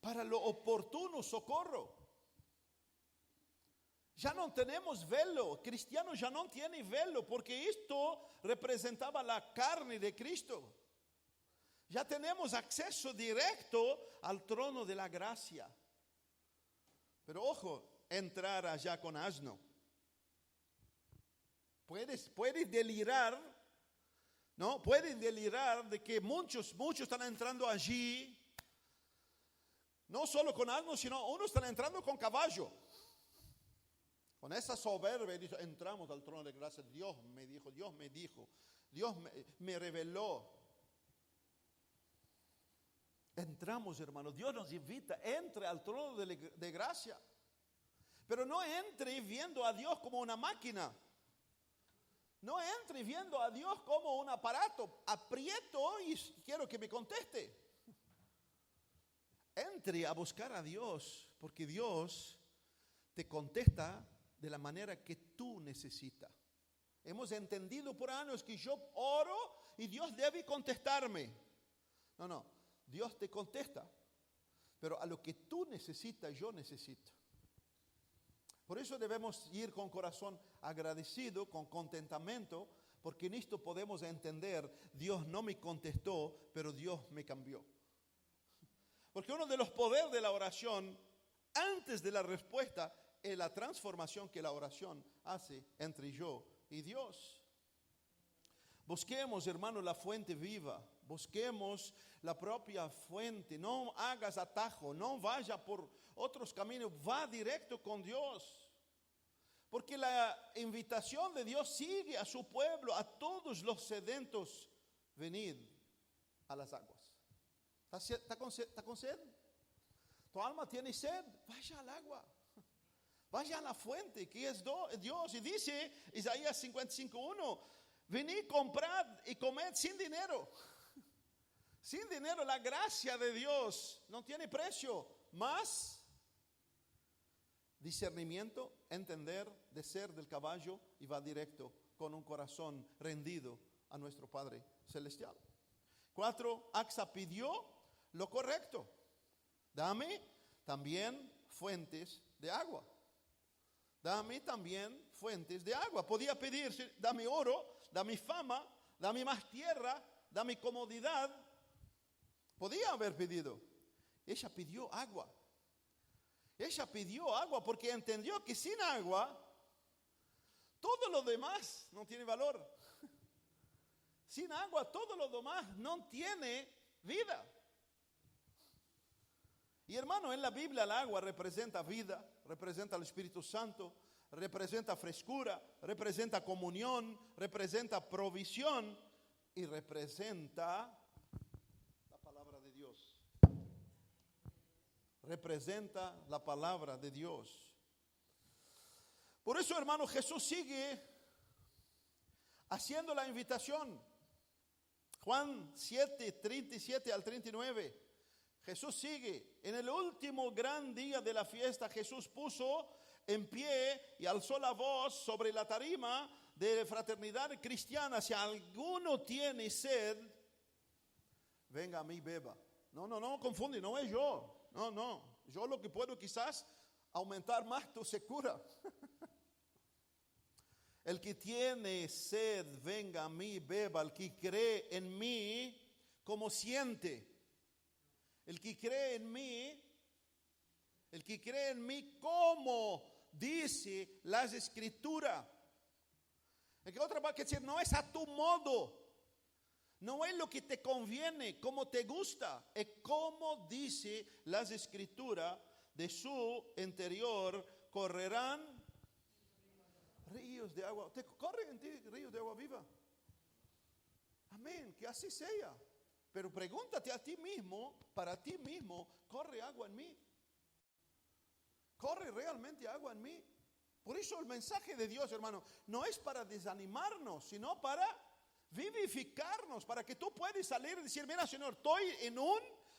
[SPEAKER 1] para lo oportuno socorro. Ya no tenemos velo, cristianos ya no tienen velo, porque esto representaba la carne de Cristo. Ya tenemos acceso directo al trono de la gracia. Pero ojo, entrar allá con asno. Puedes delirar, ¿no? Puedes delirar de que muchos están entrando allí, no solo con asno, sino unos están entrando con caballo. Con esa soberbia dice, entramos al trono de gracia. Dios me dijo, Dios me reveló. Entramos, hermanos, Dios nos invita, entre al trono de gracia. Pero no entre viendo a Dios como una máquina. No entre viendo a Dios como un aparato. Aprieto y quiero que me conteste. Entre a buscar a Dios, porque Dios te contesta de la manera que tú necesitas. Hemos entendido por años que yo oro y Dios debe contestarme. No. Dios te contesta, pero a lo que tú necesitas, yo necesito. Por eso debemos ir con corazón agradecido, con contentamiento, porque en esto podemos entender, Dios no me contestó, pero Dios me cambió. Porque uno de los poderes de la oración, antes de la respuesta, es la transformación que la oración hace entre yo y Dios. Busquemos, hermano, la fuente viva. Busquemos la propia fuente. No hagas atajo, no vaya por otros caminos, va directo con Dios. Porque la invitación de Dios sigue a su pueblo, a todos los sedientos, venid a las aguas. ¿Está con sed? ¿Tu alma tiene sed? Vaya al agua. Vaya a la fuente que es Dios. Y dice Isaías 55:1, venid, comprad y comed sin dinero. Sin dinero, la gracia de Dios no tiene precio. Más discernimiento, entender, de ser del caballo y va directo con un corazón rendido a nuestro Padre Celestial. 4, Axa pidió lo correcto. Dame también fuentes de agua. Dame también fuentes de agua. Podía pedir, dame oro, dame fama, dame más tierra, dame comodidad. Podía haber pedido. Ella pidió agua. Ella pidió agua porque entendió que sin agua todo lo demás no tiene valor. Sin agua todo lo demás no tiene vida. Y hermano, en la Biblia el agua representa vida. representa el Espíritu Santo, representa frescura, representa comunión, representa provisión y representa la palabra de Dios. Representa la palabra de Dios. Por eso, hermano, Jesús sigue haciendo la invitación. Juan 7, 37 al 39. Jesús sigue. En el último gran día de la fiesta, Jesús puso en pie y alzó la voz sobre la tarima de fraternidad cristiana. Si alguno tiene sed, venga a mí, beba. No confunde, no es yo. No. Yo lo que puedo quizás aumentar más tu secura. El que tiene sed, venga a mí, beba. El que cree en mí, como siente. El que cree en mí, como dice las Escrituras. En que otra parte decir, no es a tu modo. No es lo que te conviene, como te gusta. Es como dice las Escrituras, de su interior correrán ríos de agua. Te corren en ti ríos de agua viva. Amén, que así sea. Pero pregúntate a ti mismo, para ti mismo, ¿corre agua en mí? ¿Corre realmente agua en mí? Por eso el mensaje de Dios, hermano, no es para desanimarnos, sino para vivificarnos, para que tú puedas salir y decir, mira, Señor, estoy en un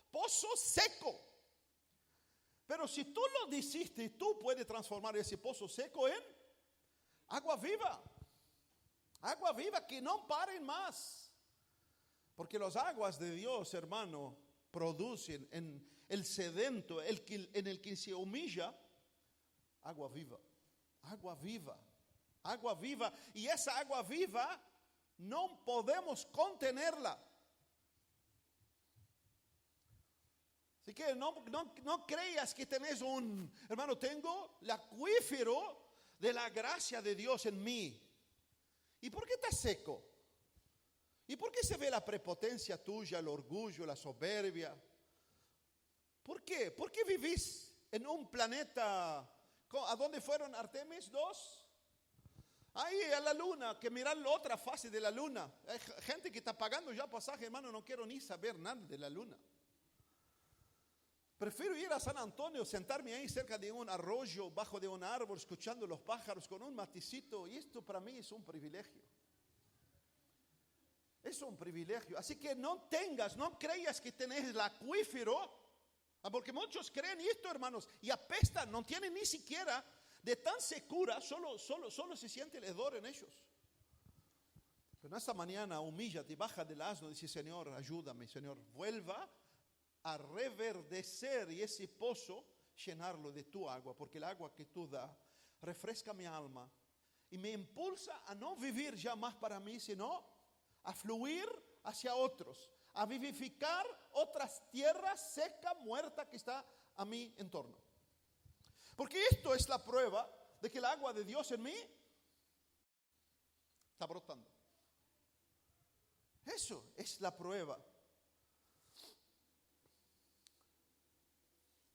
[SPEAKER 1] pozo seco. Pero si tú lo hiciste, tú puedes transformar ese pozo seco en agua viva. Agua viva que no paren más. Porque las aguas de Dios, hermano, producen en el sedento, en el que se humilla, agua viva. Agua viva. Agua viva. Y esa agua viva no podemos contenerla. Así que no creas que tenés hermano, tengo el acuífero de la gracia de Dios en mí. ¿Y por qué estás seco? ¿Y por qué se ve la prepotencia tuya, el orgullo, la soberbia? ¿Por qué? ¿Por qué vivís en un planeta? ¿A dónde fueron Artemis 2? Ahí a la luna, que mirar la otra fase de la luna. Hay gente que está pagando ya pasaje, hermano, no quiero ni saber nada de la luna. Prefiero ir a San Antonio, sentarme ahí cerca de un arroyo, bajo de un árbol, escuchando los pájaros con un matecito. Y esto para mí es un privilegio. Es un privilegio. Así que no creas que tenés el acuífero, porque muchos creen esto, hermanos, y apestan, no tienen ni siquiera de tan secura, solo se siente el hedor en ellos. Pero en esta mañana humíllate, baja del asno, dice, Señor, ayúdame, Señor, vuelva a reverdecer y ese pozo llenarlo de tu agua, porque el agua que tú das refresca mi alma y me impulsa a no vivir ya más para mí, sino a fluir hacia otros, a vivificar otras tierras seca, muerta que está a mi entorno. Porque esto es la prueba de que el agua de Dios en mí está brotando. Eso es la prueba.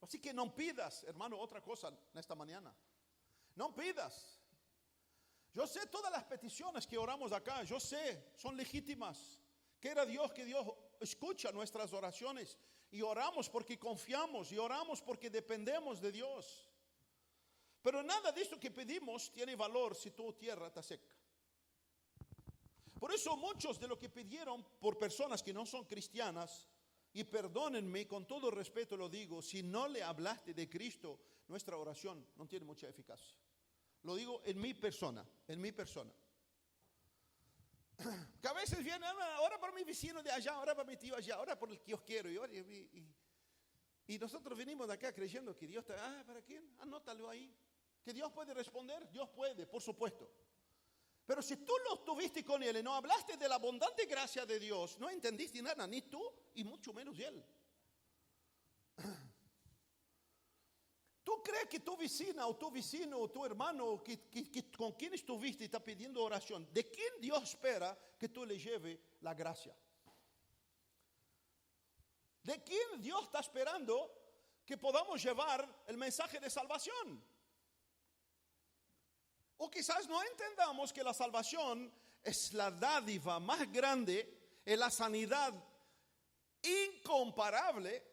[SPEAKER 1] Así que no pidas, hermano, otra cosa en esta mañana. No pidas. Yo sé todas las peticiones que oramos acá, yo sé, son legítimas. Quiera Dios que Dios escucha nuestras oraciones. Y oramos porque confiamos y oramos porque dependemos de Dios. Pero nada de esto que pedimos tiene valor si tu tierra está seca. Por eso muchos de lo que pidieron por personas que no son cristianas, y perdónenme, con todo respeto lo digo, si no le hablaste de Cristo, nuestra oración no tiene mucha eficacia. Lo digo en mi persona. Que a veces viene, ora por mi vecino de allá, ora por mi tío allá, ora por el que yo quiero. Y nosotros venimos de acá creyendo que Dios está, ¿para quién? Anótalo ahí. Que Dios puede responder, Dios puede, por supuesto. Pero si tú lo tuviste con Él y no hablaste de la abundante gracia de Dios, no entendiste nada, ni tú y mucho menos Él. ¿Tú crees que tu vecina o tu vecino o tu hermano con quien estuviste está pidiendo oración? ¿De quién Dios espera que tú le lleves la gracia? ¿De quién Dios está esperando que podamos llevar el mensaje de salvación? O quizás no entendamos que la salvación es la dádiva más grande, es la sanidad incomparable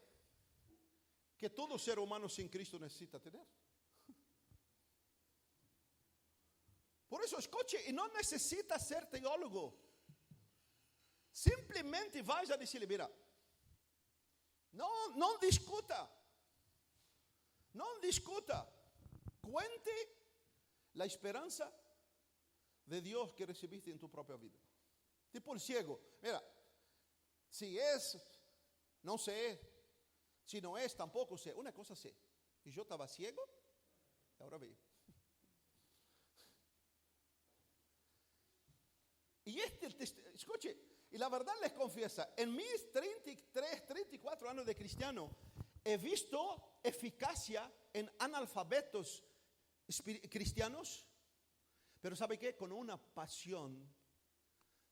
[SPEAKER 1] que todo ser humano sin Cristo necesita tener. Por eso escuche, y no necesita ser teólogo. Simplemente vaya a decirle, mira, no discuta. No discuta. Cuente la esperanza de Dios que recibiste en tu propia vida. Tipo el ciego. Mira, si es, no sé. Si no es, tampoco sé. Una cosa sé. Y yo estaba ciego, ahora veo. Y escuche, y la verdad les confiesa, en mis 33, 34 años de cristiano, he visto eficacia en analfabetos cristianos, pero ¿sabe qué? Con una pasión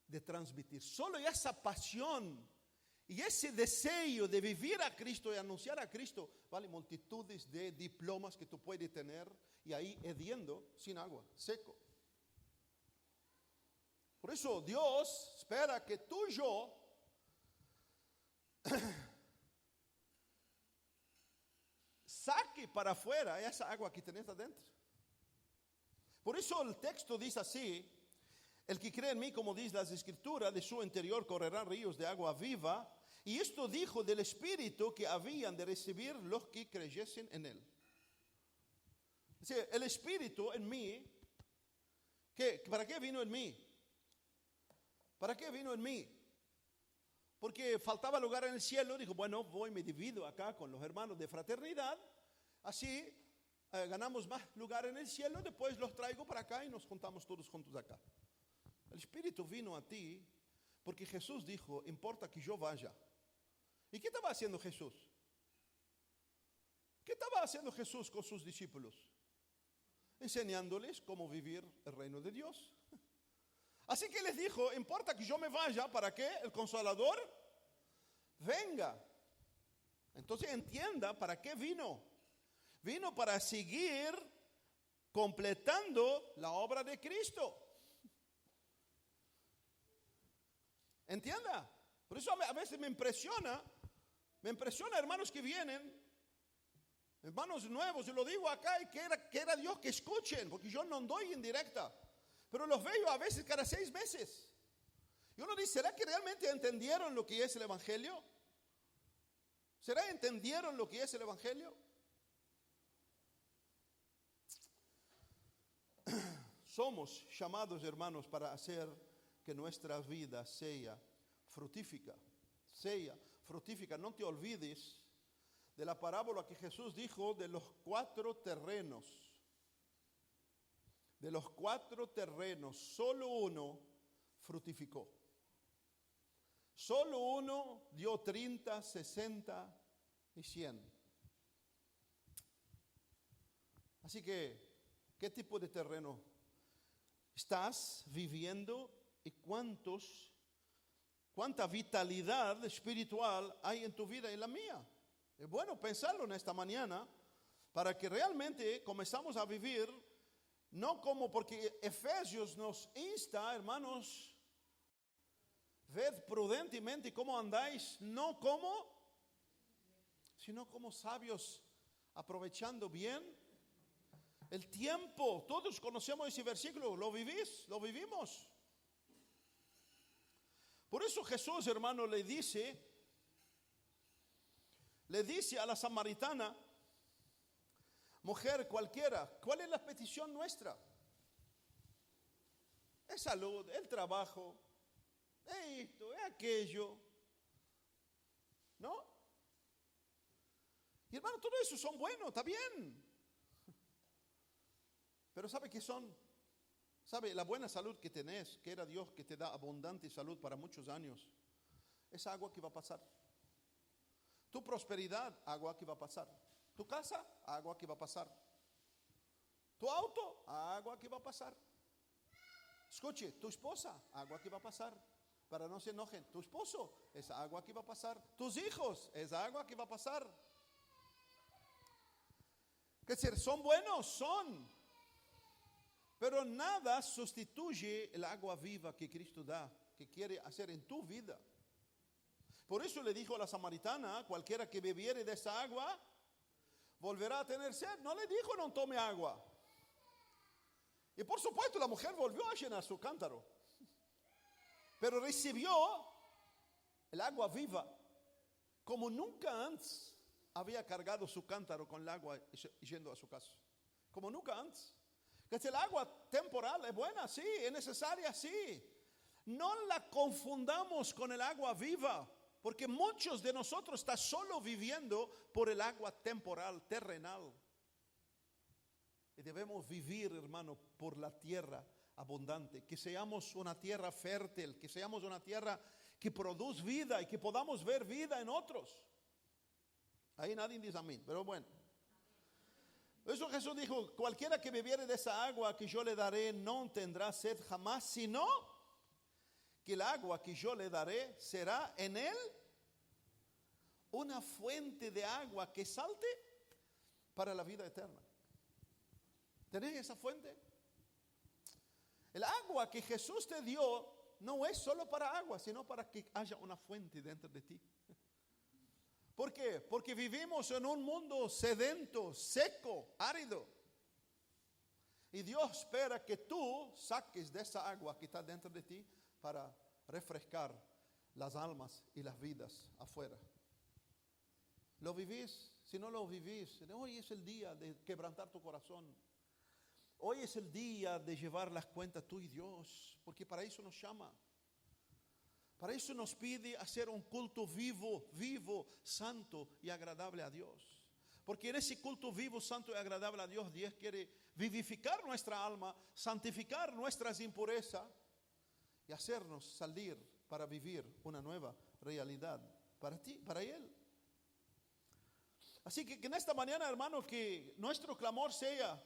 [SPEAKER 1] de transmitir. Solo esa pasión y ese deseo de vivir a Cristo y anunciar a Cristo vale multitudes de diplomas que tú puedes tener y ahí hediendo sin agua, seco. Por eso Dios espera que tú y yo saque para afuera esa agua que tenés adentro. Por eso el texto dice así: el que cree en mí, como dice las escrituras, de su interior correrán ríos de agua viva. Y esto dijo del Espíritu que habían de recibir los que creyesen en él. O sea, el Espíritu en mí, ¿para qué vino en mí? ¿Para qué vino en mí? Porque faltaba lugar en el cielo. Dijo, bueno, me divido acá con los hermanos de fraternidad. Así ganamos más lugar en el cielo. Después los traigo para acá y nos juntamos todos juntos acá. El Espíritu vino a ti porque Jesús dijo, importa que yo vaya. ¿Y qué estaba haciendo Jesús? ¿Qué estaba haciendo Jesús con sus discípulos? Enseñándoles cómo vivir el reino de Dios. Así que les dijo, importa que yo me vaya para que el Consolador venga. Entonces entienda para qué vino. Vino para seguir completando la obra de Cristo. Entienda. Por eso a veces me impresiona hermanos que vienen, hermanos nuevos, yo lo digo acá, y que era Dios que escuchen, porque yo no doy en directa. Pero los veo a veces cada 6 meses. Y uno dice, ¿será que realmente entendieron lo que es el Evangelio? ¿Será entendieron lo que es el Evangelio? Somos llamados, hermanos, para hacer que nuestra vida sea fructífica. No te olvides de la parábola que Jesús dijo de los 4 terrenos. De los 4 terrenos, solo uno fructificó. Solo uno dio 30, 60 y 100. Así que, ¿qué tipo de terreno estás viviendo y cuánta vitalidad espiritual hay en tu vida y en la mía? Es bueno pensarlo en esta mañana para que realmente comenzamos a vivir, no como porque Efesios nos insta, hermanos, ved prudentemente cómo andáis, no como, sino como sabios, aprovechando bien el tiempo. Todos conocemos ese versículo, lo vivimos. Por eso Jesús, hermano, le dice a la samaritana, mujer cualquiera, ¿cuál es la petición nuestra? Es salud, el trabajo, es esto, es aquello, ¿no? Y hermano, todo eso son buenos, está bien. Pero ¿sabe qué son? ¿Sabe? La buena salud que tenés, que era Dios que te da abundante salud para muchos años, es agua que va a pasar. Tu prosperidad, agua que va a pasar. Tu casa, agua que va a pasar. Tu auto, agua que va a pasar. Escuche, tu esposa, agua que va a pasar. Para no se enojen. Tu esposo, es agua que va a pasar. Tus hijos, es agua que va a pasar. ¿Qué decir? ¿Son buenos? Son. Pero nada sustituye el agua viva que Cristo da, que quiere hacer en tu vida. Por eso le dijo a la samaritana, cualquiera que bebiere de esa agua, volverá a tener sed. No le dijo no tome agua. Y por supuesto la mujer volvió a llenar su cántaro. Pero recibió el agua viva como nunca antes había cargado su cántaro con el agua y yendo a su casa. Como nunca antes. Que el agua temporal es buena, sí, es necesaria, sí. No la confundamos con el agua viva, porque muchos de nosotros están solo viviendo por el agua temporal, terrenal. Y debemos vivir, hermano, por la tierra abundante, que seamos una tierra fértil, que seamos una tierra que produce vida y que podamos ver vida en otros. Ahí nadie dice amén, pero bueno. Eso Jesús dijo, cualquiera que bebiere de esa agua que yo le daré no tendrá sed jamás, sino que el agua que yo le daré será en él una fuente de agua que salte para la vida eterna. ¿Tenés esa fuente? El agua que Jesús te dio no es solo para agua, sino para que haya una fuente dentro de ti. ¿Por qué? Porque vivimos en un mundo sedento, seco, árido. Y Dios espera que tú saques de esa agua que está dentro de ti para refrescar las almas y las vidas afuera. ¿Lo vivís? Si no lo vivís, hoy es el día de quebrantar tu corazón. Hoy es el día de llevar las cuentas tú y Dios, porque para eso nos llama. Para eso nos pide hacer un culto vivo, santo y agradable a Dios. Porque en ese culto vivo, santo y agradable a Dios, Dios quiere vivificar nuestra alma, santificar nuestras impurezas y hacernos salir para vivir una nueva realidad para ti, para Él. Así que en esta mañana, hermano, que nuestro clamor sea: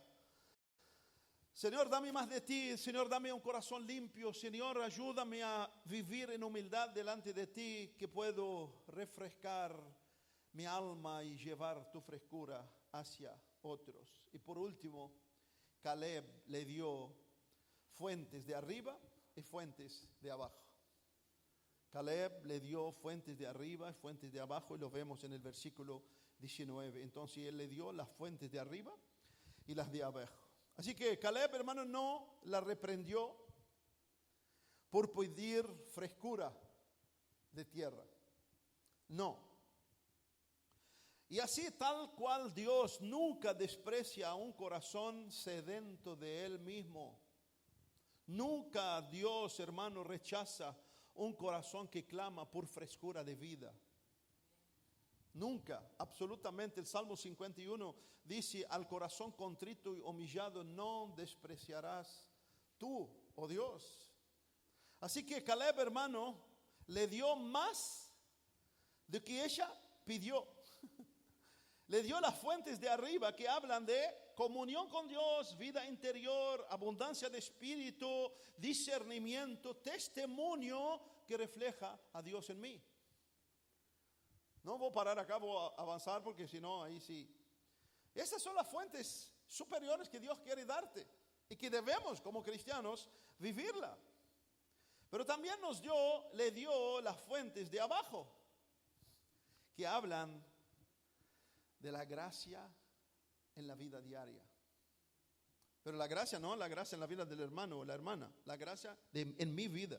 [SPEAKER 1] Señor, dame más de ti. Señor, dame un corazón limpio. Señor, ayúdame a vivir en humildad delante de ti, que puedo refrescar mi alma y llevar tu frescura hacia otros. Y por último, Caleb le dio fuentes de arriba y fuentes de abajo. Caleb le dio fuentes de arriba y fuentes de abajo, y lo vemos en el versículo 19. Entonces él le dio las fuentes de arriba y las de abajo. Así que Caleb, hermano, no la reprendió por pedir frescura de tierra. No. Y así, tal cual Dios nunca desprecia a un corazón sedento de Él mismo. Nunca Dios, hermano, rechaza un corazón que clama por frescura de vida. Nunca, absolutamente. El Salmo 51 dice: al corazón contrito y humillado no despreciarás tú, oh Dios. Así que Caleb, hermano, le dio más de que ella pidió. Le dio las fuentes de arriba que hablan de comunión con Dios, vida interior, abundancia de espíritu, discernimiento, testimonio que refleja a Dios en mí. No voy a parar acá, voy a avanzar, porque si no, ahí sí. Estas son las fuentes superiores que Dios quiere darte y que debemos, como cristianos, vivirla. Pero también le dio las fuentes de abajo, que hablan de la gracia en la vida diaria. Pero la gracia no, la gracia en la vida del hermano o la hermana, la gracia en mi vida.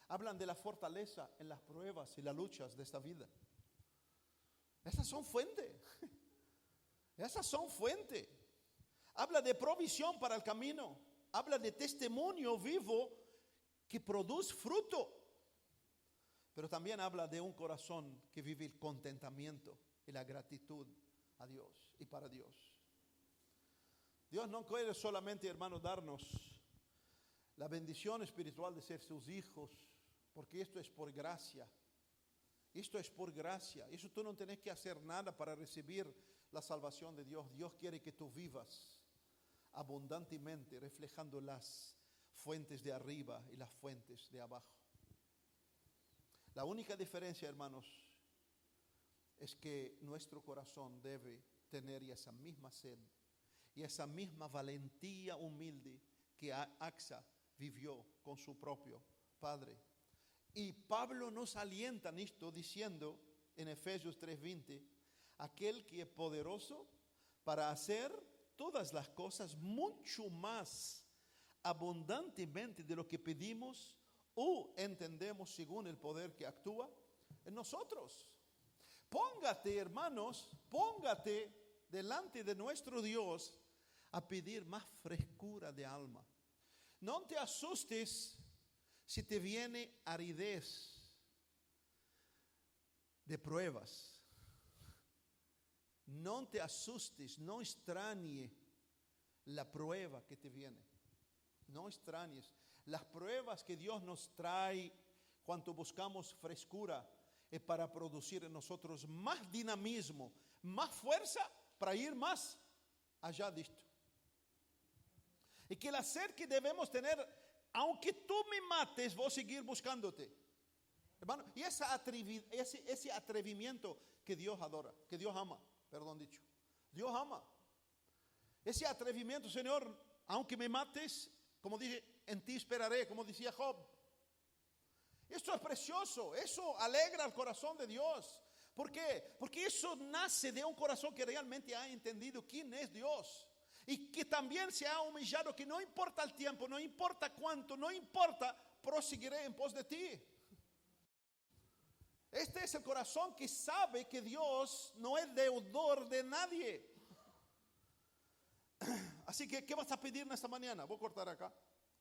[SPEAKER 1] Hablan de la fortaleza en las pruebas y las luchas de esta vida. Esas son fuentes. Esas son fuentes. Habla de provisión para el camino. Habla de testimonio vivo que produce fruto. Pero también habla de un corazón que vive el contentamiento y la gratitud a Dios y para Dios. Dios no quiere solamente, hermano, darnos la bendición espiritual de ser sus hijos, porque esto es por gracia. Esto es por gracia. Eso tú no tenés que hacer nada para recibir la salvación de Dios. Dios quiere que tú vivas abundantemente, reflejando las fuentes de arriba y las fuentes de abajo. La única diferencia, hermanos, es que nuestro corazón debe tener esa misma sed y esa misma valentía humilde que Axa vivió con su propio padre. Y Pablo nos alienta en esto diciendo en Efesios 3:20, aquel que es poderoso para hacer todas las cosas mucho más abundantemente de lo que pedimos o entendemos según el poder que actúa en nosotros. Póngate, hermanos, póngate delante de nuestro Dios a pedir más frescura de alma. No te asustes si te viene aridez de pruebas. No te asustes, no extrañe la prueba que te viene. No extrañes. Las pruebas que Dios nos trae cuando buscamos frescura es para producir en nosotros más dinamismo, más fuerza para ir más allá de esto. Y que el hacer que debemos tener, aunque tú me mates, voy a seguir buscándote. Hermano, y ese atrevimiento que Dios adora, que Dios ama, perdón dicho. Dios ama. Ese atrevimiento, Señor, aunque me mates, como dije, en ti esperaré, como decía Job. Esto es precioso, eso alegra el corazón de Dios. ¿Por qué? Porque eso nace de un corazón que realmente ha entendido quién es Dios. Y que también se ha humillado, que no importa el tiempo, no importa cuánto, no importa, proseguiré en pos de ti. Este es el corazón que sabe que Dios no es deudor de nadie. Así que, ¿qué vas a pedir en esta mañana? Voy a cortar acá.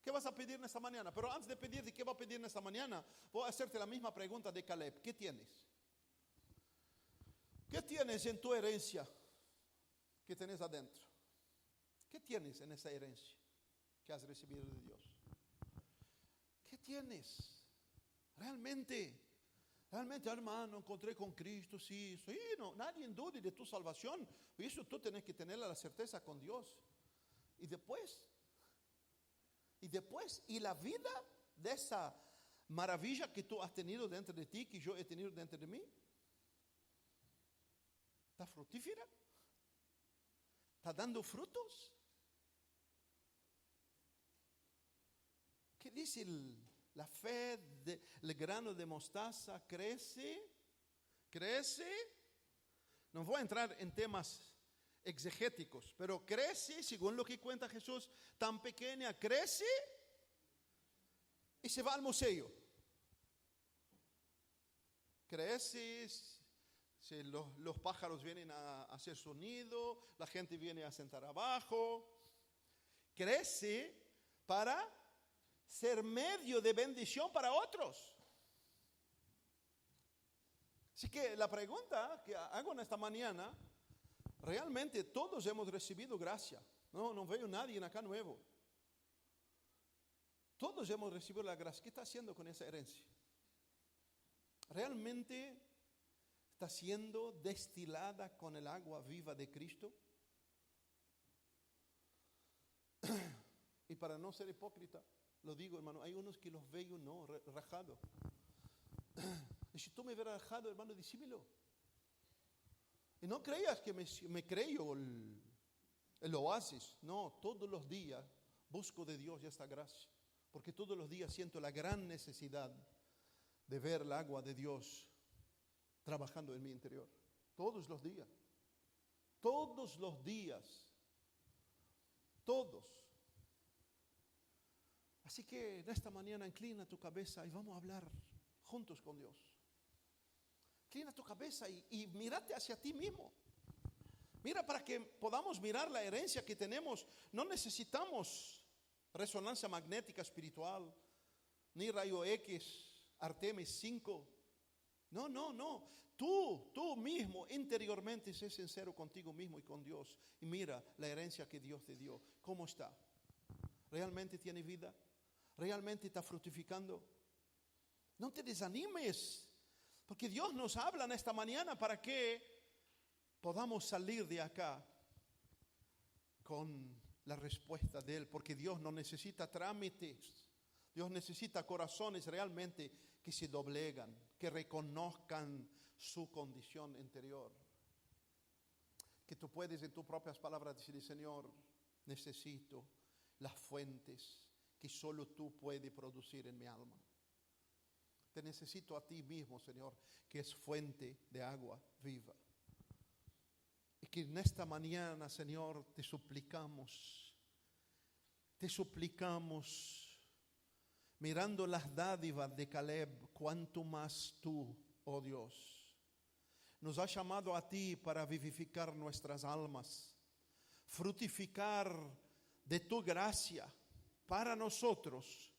[SPEAKER 1] ¿Qué vas a pedir en esta mañana? Pero antes de pedirte qué va a pedir en esta mañana, voy a hacerte la misma pregunta de Caleb. ¿Qué tienes? ¿Qué tienes en tu herencia que tenés adentro? ¿Qué tienes en esa herencia que has recibido de Dios? ¿Qué tienes? Realmente, hermano, encontré con Cristo, sí, no, nadie dude de tu salvación. Eso tú tienes que tener la certeza con Dios. Y la vida de esa maravilla que tú has tenido dentro de ti, que yo he tenido dentro de mí, ¿está fructífera? ¿Está dando frutos? ¿Qué dice la fe del grano de mostaza? ¿Crece? No voy a entrar en temas exegéticos, pero crece, según lo que cuenta Jesús, tan pequeña, crece y se va al museo. Crece, los pájaros vienen a hacer su nido, la gente viene a sentar abajo. Crece para ser medio de bendición para otros. Así que la pregunta que hago en esta mañana, realmente todos hemos recibido gracia. No veo nadie acá nuevo. Todos hemos recibido la gracia. ¿Qué está haciendo con esa herencia? ¿Realmente está siendo destilada con el agua viva de Cristo? Y para no ser hipócrita, lo digo, hermano, hay unos que los veo no, rajado. Y si tú me ves rajado, hermano, decímelo. Y no creas que me creo el oasis. No, todos los días busco de Dios esta gracia. Porque todos los días siento la gran necesidad de ver el agua de Dios trabajando en mi interior. Todos los días. Todos los días. Todos. Así que en esta mañana inclina tu cabeza y vamos a hablar juntos con Dios. Inclina tu cabeza y mírate hacia ti mismo. Mira, para que podamos mirar la herencia que tenemos, no necesitamos resonancia magnética espiritual, ni rayo X, Artemis 5. No. Tú mismo interiormente sé sincero contigo mismo y con Dios. Y mira la herencia que Dios te dio. ¿Cómo está? ¿Realmente tiene vida? ¿Realmente está fructificando? No te desanimes, porque Dios nos habla en esta mañana para que podamos salir de acá con la respuesta de Él, porque Dios no necesita trámites. Dios necesita corazones realmente que se doblegan, que reconozcan su condición interior. que tú puedes en tus propias palabras decir, Señor, necesito las fuentes que solo tú puedes producir en mi alma. Te necesito a ti mismo, Señor, que es fuente de agua viva. Y que en esta mañana, Señor, te suplicamos, mirando las dádivas de Caleb, cuanto más tú, oh Dios, nos has llamado a ti para vivificar nuestras almas, frutificar de tu gracia para nosotros,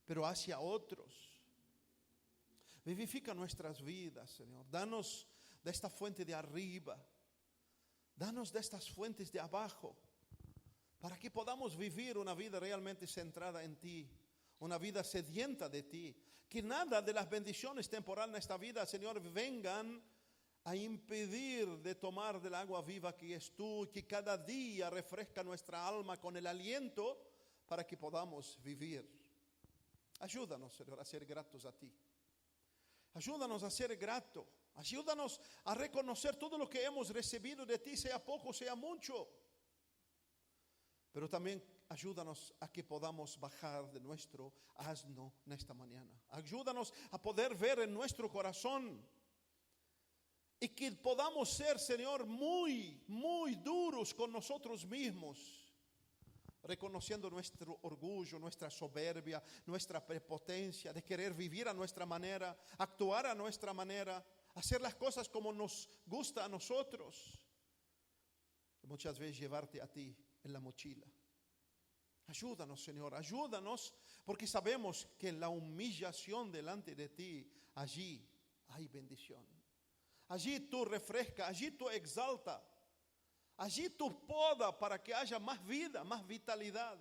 [SPEAKER 1] pero hacia otros. Vivifica nuestras vidas, Señor. Danos de esta fuente de arriba. Danos de estas fuentes de abajo. Para que podamos vivir una vida realmente centrada en ti. Una vida sedienta de ti. Que nada de las bendiciones temporales en esta vida, Señor, vengan a impedir de tomar del agua viva que es tú. Que cada día refresca nuestra alma con el aliento para que podamos vivir. Ayúdanos, Señor, a ser gratos a ti. Ayúdanos a ser gratos. Ayúdanos a reconocer todo lo que hemos recibido de ti, sea poco, sea mucho. Pero también ayúdanos a que podamos bajar de nuestro asno en esta mañana. Ayúdanos a poder ver en nuestro corazón. Y que podamos ser, Señor, muy, muy duros con nosotros mismos. Reconociendo nuestro orgullo, nuestra soberbia, nuestra prepotencia de querer vivir a nuestra manera, actuar a nuestra manera, hacer las cosas como nos gusta a nosotros. Muchas veces llevarte a ti en la mochila. Ayúdanos, Señor, ayúdanos, porque sabemos que en la humillación delante de ti, allí hay bendición. Allí tú refrescas, allí tú exaltas. Allí tú podas para que haya más vida, más vitalidad.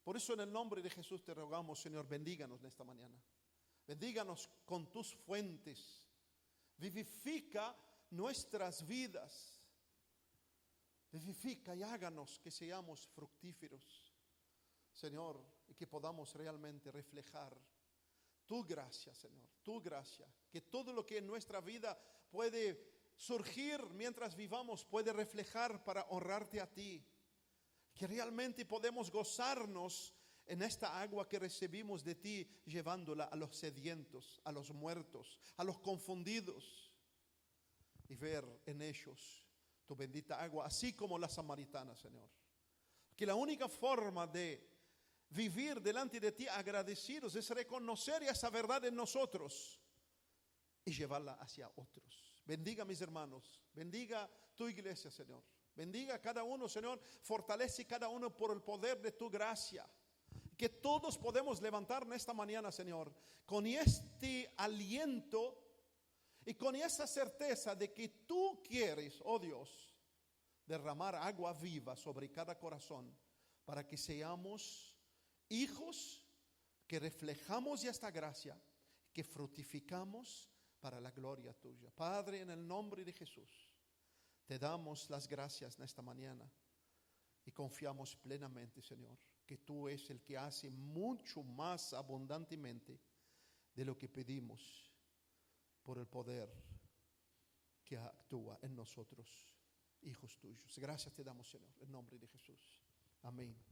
[SPEAKER 1] Por eso en el nombre de Jesús te rogamos, Señor, bendíganos en esta mañana. Bendíganos con tus fuentes. Vivifica nuestras vidas. Vivifica y háganos que seamos fructíferos, Señor, y que podamos realmente reflejar tu gracia, Señor, tu gracia. Que todo lo que en nuestra vida puede surgir mientras vivamos puede reflejar para honrarte a ti. Que realmente podemos gozarnos en esta agua que recibimos de ti, llevándola a los sedientos, a los muertos, a los confundidos, y ver en ellos tu bendita agua, así como la samaritana, Señor. Que la única forma de vivir delante de ti agradecidos es reconocer esa verdad en nosotros y llevarla hacia otros. Bendiga a mis hermanos, bendiga tu iglesia, Señor. Bendiga a cada uno, Señor. Fortalece cada uno por el poder de tu gracia. Que todos podemos levantar en esta mañana, Señor, con este aliento y con esa certeza de que tú quieres, oh Dios, derramar agua viva sobre cada corazón para que seamos hijos que reflejamos esta gracia, que fructificamos para la gloria tuya. Padre, en el nombre de Jesús, te damos las gracias en esta mañana y confiamos plenamente, Señor, que tú es el que hace mucho más abundantemente de lo que pedimos por el poder que actúa en nosotros, hijos tuyos. Gracias te damos, Señor, en nombre de Jesús. Amén.